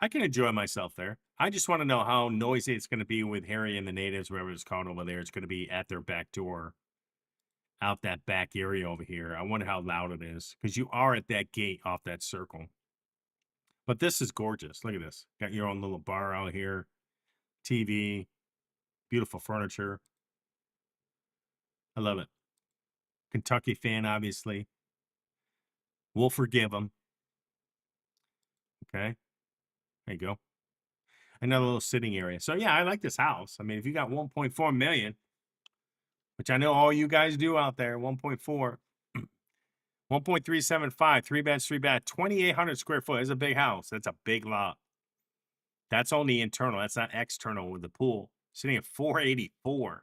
I can enjoy myself there. I just want to know how noisy it's going to be with Harry and the natives, wherever it's called over there. It's going to be at their back door, out that back area over here. I wonder how loud it is because you are at that gate off that circle. But this is gorgeous. Look at this. Got your own little bar out here, TV, beautiful furniture. I love it. Kentucky fan, obviously. We'll forgive them. Okay. There you go. Another little sitting area. So yeah, I like this house. I mean, if you got 1.4 million, which I know all you guys do out there, 1.4, 1.375, 3 beds, 3 bath, 2,800 square foot is a big house. That's a big lot. That's only internal. That's not external with the pool. Sitting at 484.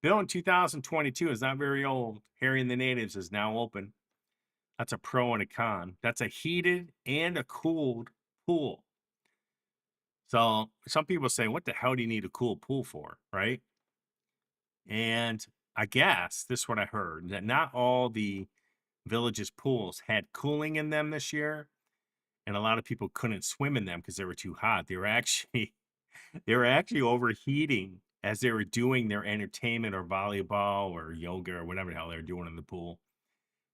Built in 2022 is not very old. Harry and the Natives is now open. That's a pro and a con. That's a heated and a cooled pool. So some people say, what the hell do you need a cool pool for, right? And I guess this is what I heard, that not all the Village's pools had cooling in them this year, and a lot of people couldn't swim in them because they were too hot. They were actually overheating as they were doing their entertainment or volleyball or yoga or whatever the hell they were doing in the pool.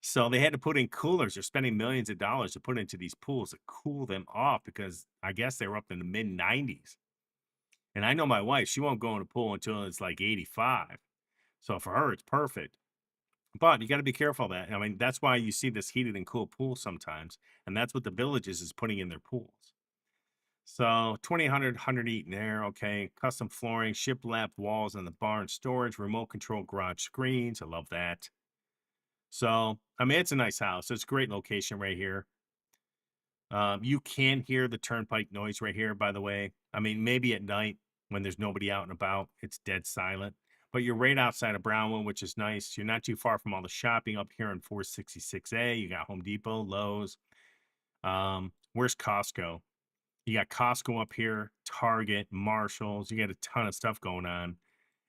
So they had to put in coolers. They're spending millions of dollars to put into these pools to cool them off because I guess they were up in the mid 90s. And I know my wife, she won't go in a pool until it's like 85. So for her, it's perfect. But you got to be careful of that. I mean, that's why you see this heated and cool pool sometimes. And that's what the Villages is putting in their pools. So 2,800, 100 eat in there. Okay. Custom flooring, shiplap walls in the barn, storage, remote control garage screens. I love that. So, I mean, it's a nice house. It's a great location right here. You can hear the turnpike noise right here, by the way. I mean, maybe at night when there's nobody out and about, it's dead silent. But you're right outside of Brownwood, which is nice. You're not too far from all the shopping up here in 466A. You got Home Depot, Lowe's. Where's Costco? You got Costco up here, Target, Marshalls. You got a ton of stuff going on.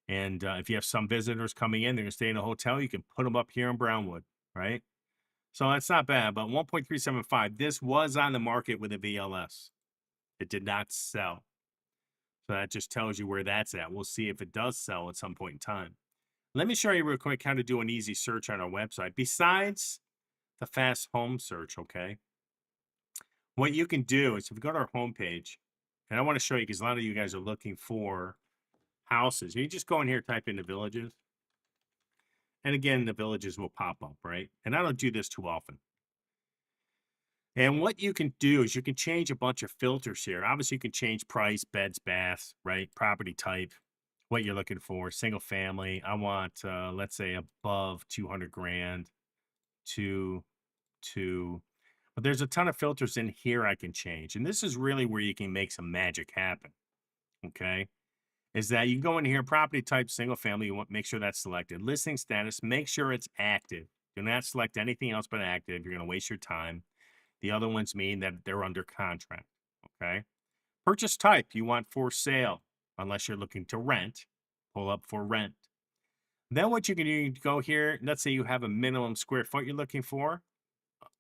And if you have some visitors coming in, they're going to stay in a hotel, you can put them up here in Brownwood, right? So that's not bad, but 1.375, this was on the market with a VLS. It did not sell. So that just tells you where that's at. We'll see if it does sell at some point in time. Let me show you real quick how to do an easy search on our website. Besides the fast home search, okay? What you can do is if you go to our homepage, and I want to show you because a lot of you guys are looking for houses. You just go in here, type in the Villages. And again, the Villages will pop up, right? And I don't do this too often. And what you can do is you can change a bunch of filters here. Obviously, you can change price, beds, baths, right? Property type, what you're looking for, single family. I want, let's say, above 200 grand to. But there's a ton of filters in here I can change. And this is really where you can make some magic happen, okay? Is that you go in here, property type, single family, you want make sure that's selected. Listing status, make sure it's active. Do not select anything else but active. You're going to waste your time. The other ones mean that they're under contract, okay? Purchase type, you want for sale, unless you're looking to rent. Pull up for rent. Then what you can do, you go here, let's say you have a minimum square foot you're looking for.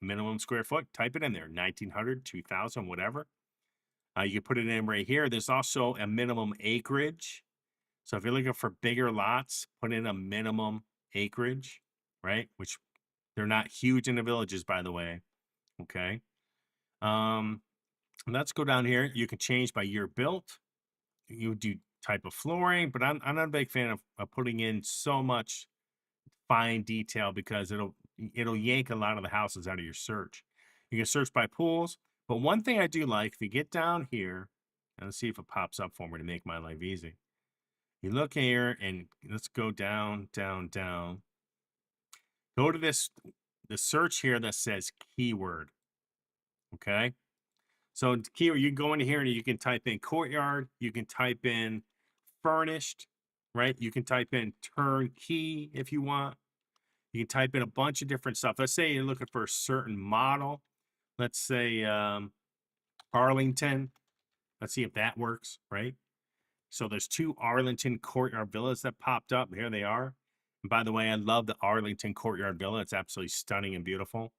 Minimum square foot, type it in there, 1,900, 2,000, whatever. You can put it in right here. There's also a minimum acreage. So if you're looking for bigger lots, put in a minimum acreage, right? Which they're not huge in the Villages, by the way. Okay. Let's go down here. You can change by year built. You do type of flooring, but I'm not a big fan of putting in so much fine detail because it'll yank a lot of the houses out of your search. You can search by pools. But one thing I do like, if you get down here, and let's see if it pops up for me to make my life easy. You look here and let's go down, down, down. Go to the search here that says keyword. Okay. So keyword, you can go in here and you can type in courtyard. You can type in furnished, right? You can type in turnkey if you want. You can type in a bunch of different stuff. Let's say you're looking for a certain model. Let's say Arlington. Let's see if that works, right? So there's 2 Arlington Courtyard Villas that popped up. Here they are. And by the way, I love the Arlington Courtyard Villa. It's absolutely stunning and beautiful.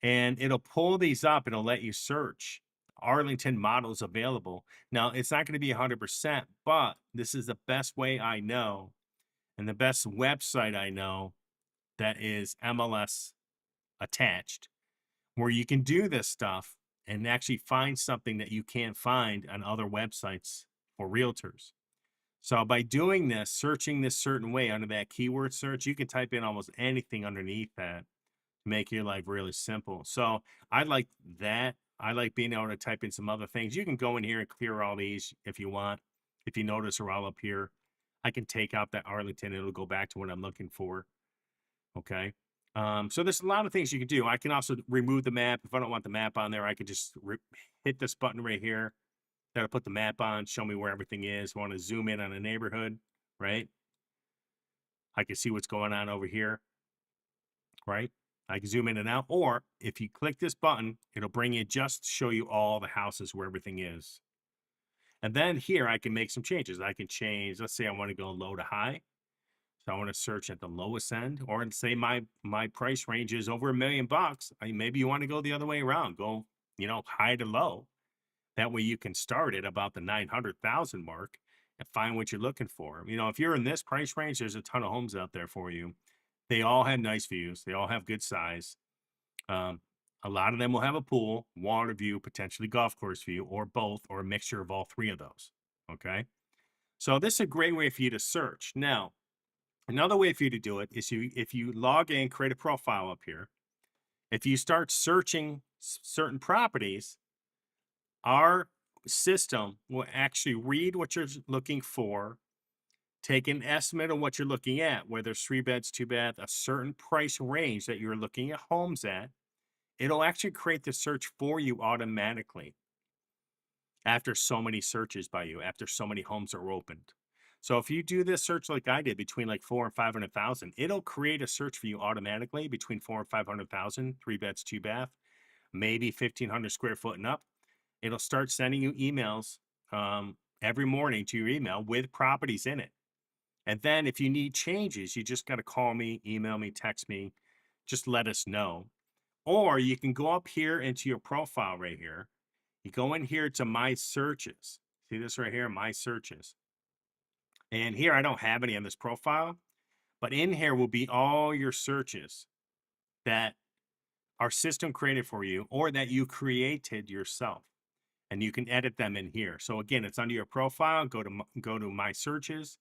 And it'll pull these up and it'll let you search Arlington models available. Now, it's not going to be 100%, but this is the best way I know and the best website I know that is MLS attached, where you can do this stuff and actually find something that you can't find on other websites for realtors. So by doing this, searching this certain way under that keyword search, you can type in almost anything underneath that to make your life really simple. So I like that. I like being able to type in some other things. You can go in here and clear all these if you want. If you notice, are all up here. I can take out that Arlington. It'll go back to what I'm looking for. Okay. So there's a lot of things you can do. I can also remove the map. If I don't want the map on there, I can just hit this button right here. That'll put the map on, show me where everything is. I want to zoom in on a neighborhood, right? I can see what's going on over here, right? I can zoom in and out. Or if you click this button, it'll bring you just show you all the houses where everything is. And then here I can make some changes. I can change, let's say I want to go low to high. So I want to search at the lowest end, or say my price range is over $1 million. Maybe you want to go the other way around, go, high to low. That way you can start at about the 900,000 mark and find what you're looking for. If you're in this price range, there's a ton of homes out there for you. They all have nice views. They all have good size. A lot of them will have a pool, water view, potentially golf course view, or both, or a mixture of all three of those. Okay. So this is a great way for you to search. Now, another way for you to do it is if you log in, create a profile up here. If you start searching certain properties, our system will actually read what you're looking for, take an estimate of what you're looking at, whether it's 3 beds, 2 bath, a certain price range that you're looking at homes at. It'll actually create the search for you automatically after so many searches by you, after so many homes are opened. So if you do this search like I did between like 4 and 500,000, it'll create a search for you automatically between 4 and 500,000, 3 beds, 2 bath, maybe 1,500 square foot and up. It'll start sending you emails every morning to your email with properties in it. And then if you need changes, you just got to call me, email me, text me, just let us know. Or you can go up here into your profile right here. You go in here to my searches. See this right here, my searches. And here I don't have any on this profile, but in here will be all your searches that our system created for you or that you created yourself. And you can edit them in here. So again, it's under your profile. Go to my searches.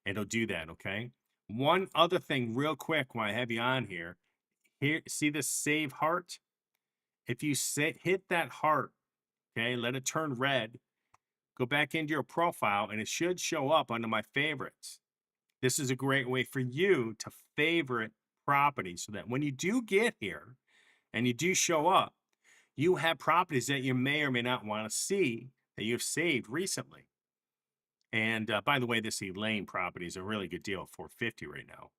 It'll do that. Okay. One other thing, real quick, while I have you on here, see this save heart. If you hit that heart, okay, let it turn red. Go back into your profile, and it should show up under my favorites. This is a great way for you to favorite properties, so that when you do get here and you do show up, you have properties that you may or may not want to see that you've saved recently. And by the way, this Elaine property is a really good deal, $450 right now.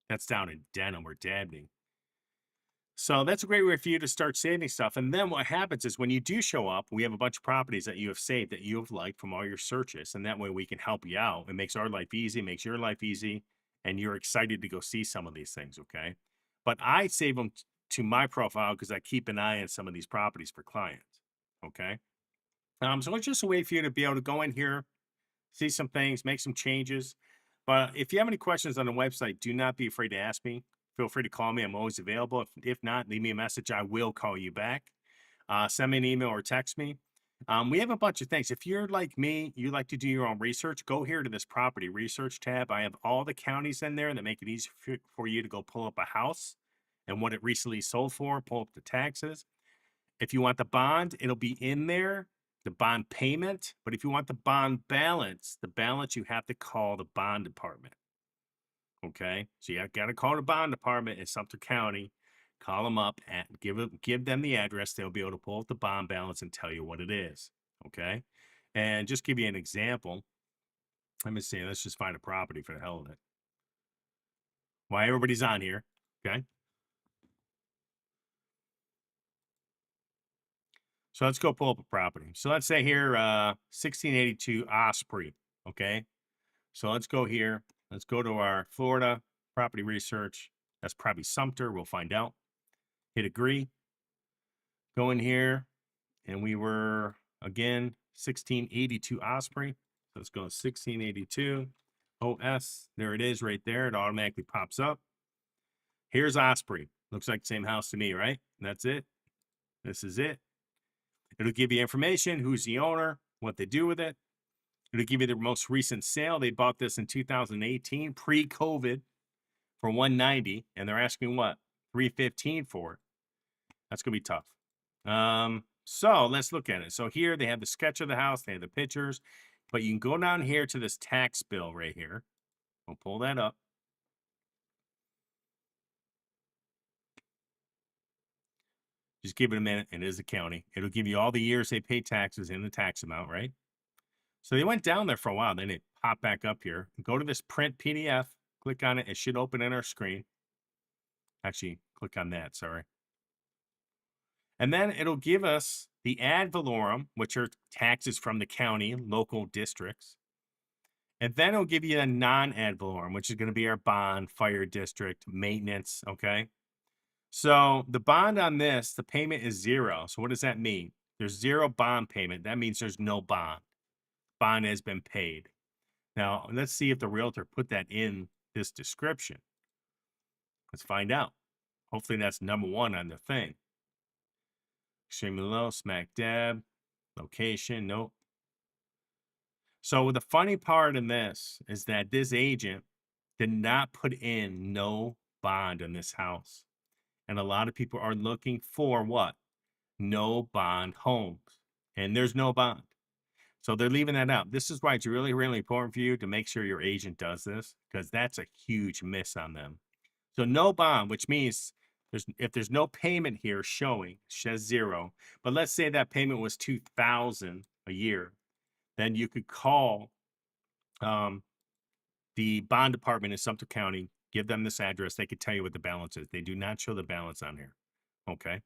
That's down in Denham or Dabney. So that's a great way for you to start saving stuff. And then what happens is when you do show up, we have a bunch of properties that you have saved that you have liked from all your searches. And that way we can help you out. It makes our life easy, makes your life easy, and you're excited to go see some of these things, okay? But I save them to my profile because I keep an eye on some of these properties for clients, okay? So it's just a way for you to be able to go in here, see some things, make some changes. But if you have any questions on the website, do not be afraid to ask me. Feel free to call me. I'm always available. If not, leave me a message. I will call you back. Send me an email or text me. We have a bunch of things. If you're like me, you like to do your own research, go here to this property research tab. I have all the counties in there that make it easy for you to go pull up a house and what it recently sold for, pull up the taxes. If you want the bond, it'll be in there, the bond payment. But if you want the bond balance, you have to call the bond department. Okay, so you got to call the bond department in Sumter County, call them up and give them the address. They'll be able to pull up the bond balance and tell you what it is. Okay, and just give you an example. Let me see. Let's just find a property for the hell of it. Why everybody's on here. Okay. So let's go pull up a property. So let's say here, 1682 Osprey. Okay. So let's go here. Let's go to our Florida property research. That's probably Sumter. We'll find out. Hit agree. Go in here. And we were Again, 1682 Osprey. So let's go 1682 OS. There it is right there. It automatically pops up. Here's Osprey. Looks like the same house to me, right? That's it. This is it. It'll give you information, who's the owner, what they do with it. It'll give you the most recent sale. They bought this in 2018, pre-COVID, for $190, and they're asking what? $315 for it. That's gonna be tough. So let's look at it. So here they have the sketch of the house, they have the pictures, but you can go down here to this tax bill right here. We'll pull that up. Just give it a minute. It is the county. It'll give you all the years they pay taxes in the tax amount, right? So they went down there for a while. Then they pop back up here. Go to this print PDF. Click on it. It should open in our screen. Actually, click on that. Sorry. And then it'll give us the ad valorem, which are taxes from the county, local districts. And then it'll give you a non-ad valorem, which is going to be our bond, fire district, maintenance, okay? So the bond on this, the payment is zero. So what does that mean? There's zero bond payment. That means there's no bond. Bond has been paid. Now, let's see if the realtor put that in this description. Let's find out. Hopefully that's number one on the thing. Extremely low, smack dab, location, nope. So the funny part in this is that this agent did not put in no bond in this house. And a lot of people are looking for what? No bond homes. And there's no bond. So they're leaving that out. This is why it's really, really important for you to make sure your agent does this, because that's a huge miss on them. So no bond, which means if there's no payment here showing, says zero, but let's say that payment was $2,000 a year, then you could call the bond department in Sumter County, give them this address. They could tell you what the balance is. They do not show the balance on here. Okay.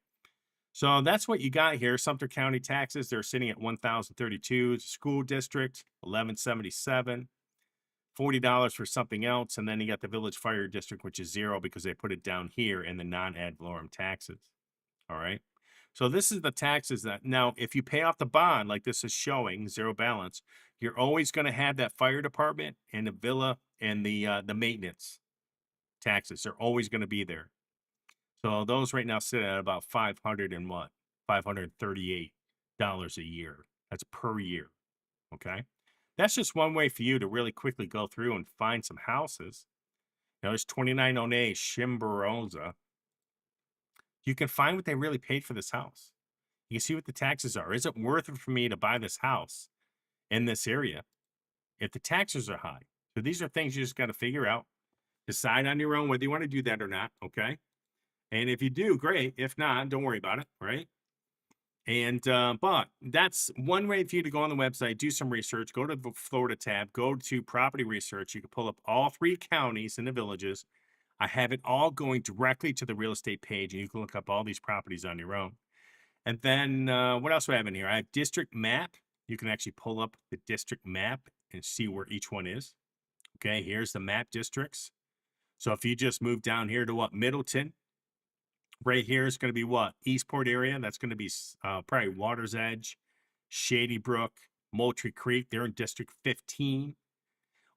So that's what you got here. Sumter County taxes, they're sitting at $1,032. School district, $1,177. $40 for something else. And then you got the village fire district, which is zero because they put it down here in the non-ad valorem taxes. All right. So this is the taxes that now, if you pay off the bond, like this is showing zero balance, you're always going to have that fire department and the villa and the maintenance taxes. They're always going to be there. So those right now sit at about $538 a year. That's per year. Okay. That's just one way for you to really quickly go through and find some houses. Now there's 2908 Shimbarosa. You can find what they really paid for this house. You can see what the taxes are. Is it worth it for me to buy this house in this area if the taxes are high? So these are things you just got to figure out. Decide on your own whether you want to do that or not, okay? And if you do, great. If not, don't worry about it, right? And but that's one way for you to go on the website, do some research, go to the Florida tab, go to property research. You can pull up all 3 counties and the villages. I have it all going directly to the real estate page, and you can look up all these properties on your own. And then what else do I have in here? I have district map. You can actually pull up the district map and see where each one is. Okay, here's the map districts. So if you just move down here to what, Middleton, right here is going to be what, Eastport area. That's going to be probably Water's Edge, Shady Brook, Moultrie Creek. They're in District 15.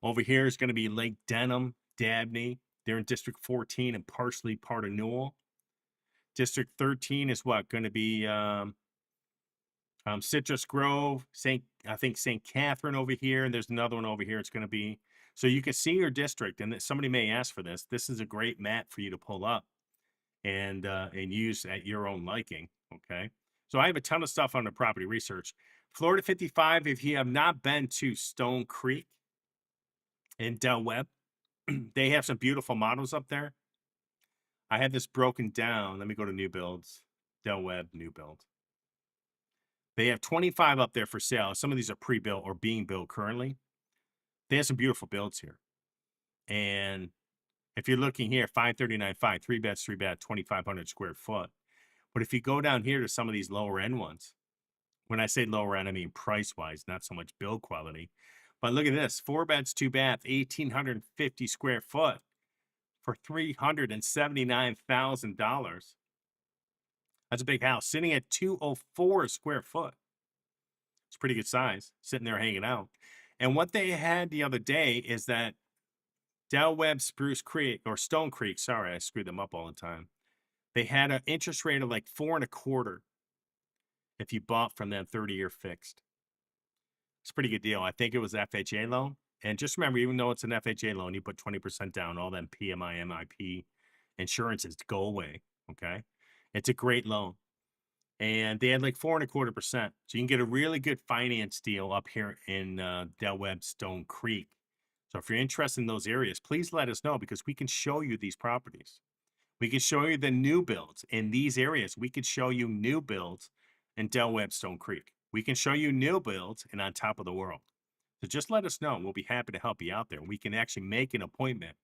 Over here is going to be Lake Denham, Dabney. They're in District 14 and partially part of Newell. District 13 is what, going to be Citrus Grove, I think St. Catherine over here, and there's another one over here. It's going to be, so you can see your district, and somebody may ask for this. This is a great map for you to pull up and use at your own liking. Okay, so I have a ton of stuff on the property research. Florida 55. If you have not been to Stone Creek in Del Webb, they have some beautiful models up there. I had this broken down. Let me go to new builds. Del Webb new build. They have 25 up there for sale. Some of these are pre-built or being built currently. They have some beautiful builds here. And if you're looking here, 539.5, 3 beds, 3 bath, 2,500 square foot. But if you go down here to some of these lower end ones, when I say lower end, I mean price-wise, not so much build quality. But look at this, 4 beds, 2 bath, 1,850 square foot for $379,000. That's a big house, sitting at $204 a square foot. It's pretty good size, sitting there hanging out. And what they had the other day is that Del Webb Spruce Creek or Stone Creek, sorry, I screw them up all the time. They had an interest rate of like 4.25 if you bought from them 30-year fixed. It's a pretty good deal. I think it was FHA loan. And just remember, even though it's an FHA loan, you put 20% down, all them PMI, MIP insurances go away. Okay. It's a great loan. And they had like 4.25%. So you can get a really good finance deal up here in Del Webb Stone Creek. So if you're interested in those areas, please let us know because we can show you these properties. We can show you the new builds in these areas. We could show you new builds in Del Webb Stone Creek. We can show you new builds and on top of the world. So just let us know. We'll be happy to help you out there. We can actually make an appointment.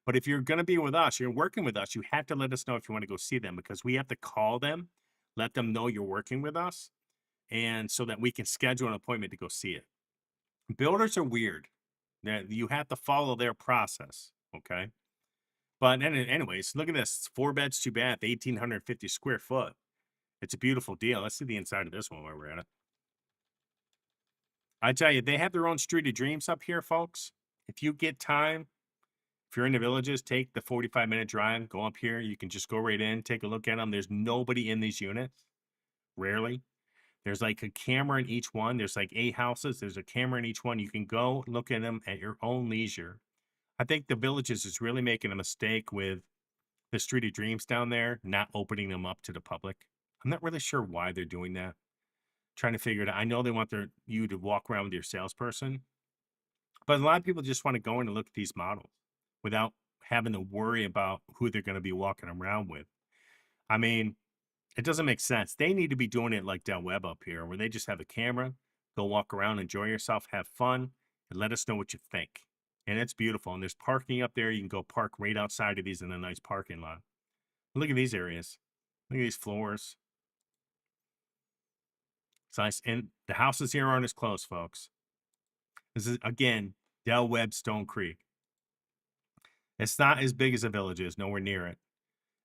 But if you're going to be with us, you're working with us, you have to let us know if you want to go see them because we have to call them, let them know you're working with us, and so that we can schedule an appointment to go see it. Builders are weird. You have to follow their process, okay? But anyways, look at this. It's 4 beds, 2 bath, 1,850 square foot. It's a beautiful deal. Let's see the inside of this one while we're at it. I tell you, they have their own Street of Dreams up here, folks. If you get time, if you're in the Villages, take the 45-minute drive, go up here. You can just go right in, take a look at them. There's nobody in these units, rarely. There's like a camera in each one. There's like 8 houses. There's a camera in each one. You can go look at them at your own leisure. I think the Villages is really making a mistake with the Street of Dreams down there, not opening them up to the public. I'm not really sure why they're doing that. Trying to figure it out. I know they want you to walk around with your salesperson, but a lot of people just want to go in and look at these models without having to worry about who they're going to be walking around with. I mean, it doesn't make sense. They need to be doing it like Del Webb up here, where they just have a camera, go walk around, enjoy yourself, have fun, and let us know what you think. And it's beautiful. And there's parking up there. You can go park right outside of these in a nice parking lot. Look at these areas. Look at these floors. It's nice. And the houses here aren't as close, folks. This is, again, Del Webb Stone Creek. It's not as big as the Villages, nowhere near it.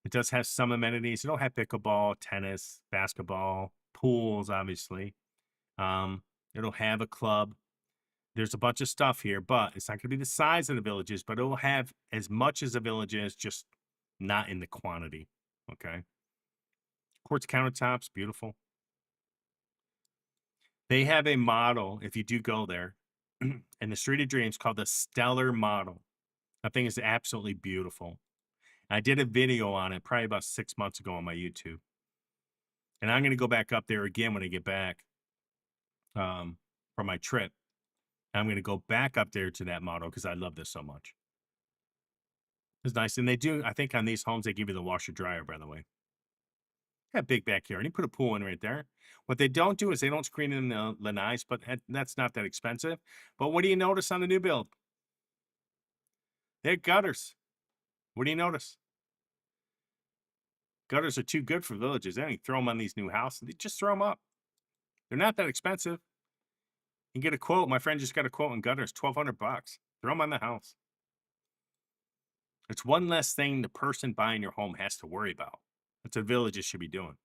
It does have some amenities. It'll have pickleball, tennis, basketball, pools, obviously. It'll have a club. There's a bunch of stuff here, but it's not going to be the size of the Villages, but it will have as much as the Villages, just not in the quantity. Okay. Quartz countertops, beautiful. They have a model, if you do go there, in the Street of Dreams called the Stellar Model. That thing is absolutely beautiful. I did a video on it probably about 6 months ago on my YouTube. And I'm going to go back up there again when I get back from my trip. I'm going to go back up there to that model because I love this so much. It's nice. And they do, I think on these homes, they give you the washer dryer, by the way. Yeah, big backyard. You put a pool in right there. What they don't do is they don't screen in the lanais, but that's not that expensive. But what do you notice on the new build? They're gutters. What do you notice? Gutters are too good for Villages. They don't throw them on these new houses. They just throw them up. They're not that expensive. You can get a quote. My friend just got a quote on gutters, $1,200. Throw them on the house. It's one less thing the person buying your home has to worry about. That's what Villages should be doing.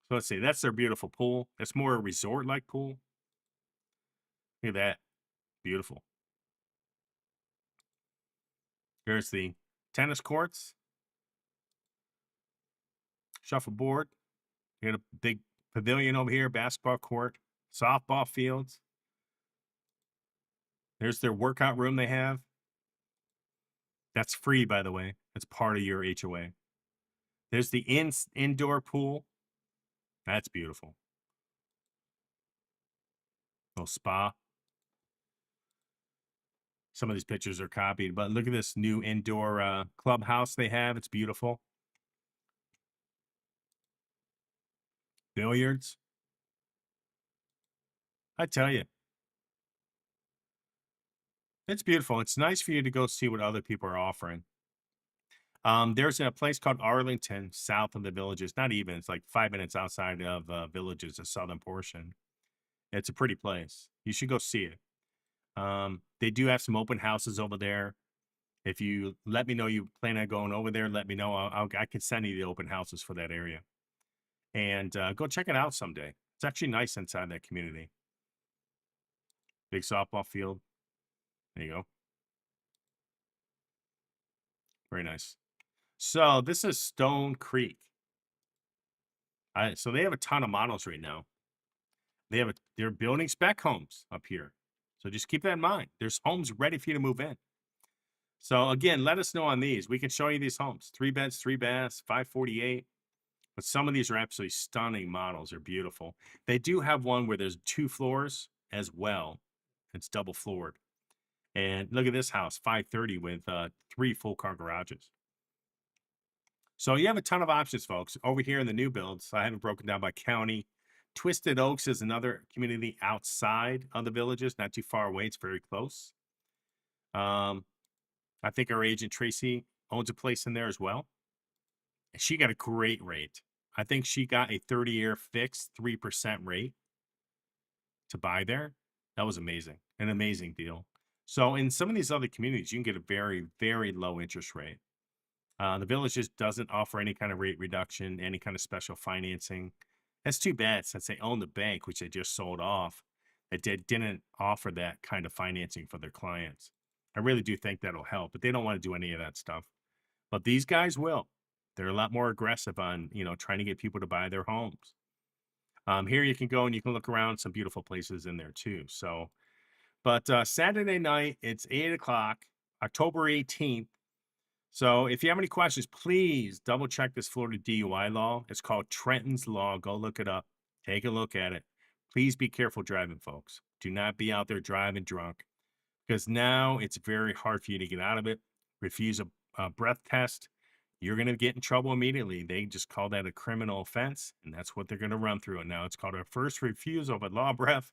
So let's see. That's their beautiful pool. It's more a resort-like pool. Look at that. Beautiful. Here's the tennis courts. Shuffleboard. You got a big pavilion over here, basketball court, softball fields. There's their workout room they have. That's free, by the way. That's part of your HOA. There's the indoor pool. That's beautiful. Little spa. Some of these pictures are copied, but look at this new indoor clubhouse they have. It's beautiful. Billiards. I tell you. It's beautiful. It's nice for you to go see what other people are offering. There's a place called Arlington, south of the Villages. Not even. It's like 5 minutes outside of Villages, the southern portion. It's a pretty place. You should go see it. They do have some open houses over there. If you let me know you plan on going over there, let me know. I can send you the open houses for that area. And go check it out someday. It's actually nice inside that community. Big softball field. There you go. Very nice. So this is Stone Creek. So they have a ton of models right now. They're building spec homes up here. So just keep that in mind. There's homes ready for you to move in. So again, let us know on these. We can show you these homes. 3 beds, 3 baths, 548. But some of these are absolutely stunning models. They're beautiful. They do have one where there's 2 floors as well. It's double floored. And look at this house, 530 with 3 full car garages. So you have a ton of options, folks. Over here in the new builds, I have it broken down by county. Twisted Oaks is another community outside of the villages, not too far away. It's very close. I think our agent Tracy owns a place in there as well. She got a great rate. I think she got a 30-year fixed 3% rate to buy there. That was amazing. An amazing deal. So in some of these other communities, you can get a very, very low interest rate. The village just doesn't offer any kind of rate reduction, any kind of special financing. That's too bad since they own the bank, which they just sold off. It didn't offer that kind of financing for their clients. I really do think that'll help, but they don't want to do any of that stuff. But these guys will. They're a lot more aggressive on, trying to get people to buy their homes. Here you can go and you can look around some beautiful places in there too. So, but Saturday night, it's 8 o'clock, October 18th. So if you have any questions, please double check this Florida DUI law. It's called Trenton's Law. Go look it up. Take a look at it. Please be careful driving, folks. Do not be out there driving drunk because now it's very hard for you to get out of it. Refuse a breath test. You're going to get in trouble immediately. They just call that a criminal offense, and that's what they're going to run through. And now it's called a first refusal of a law breath.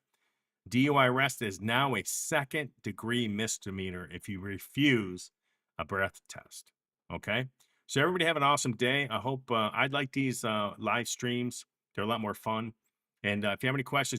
DUI arrest is now a second-degree misdemeanor if you refuse a breath test. Okay, so everybody have an awesome day. I hope I'd like these live streams. They're a lot more fun. And if you have any questions,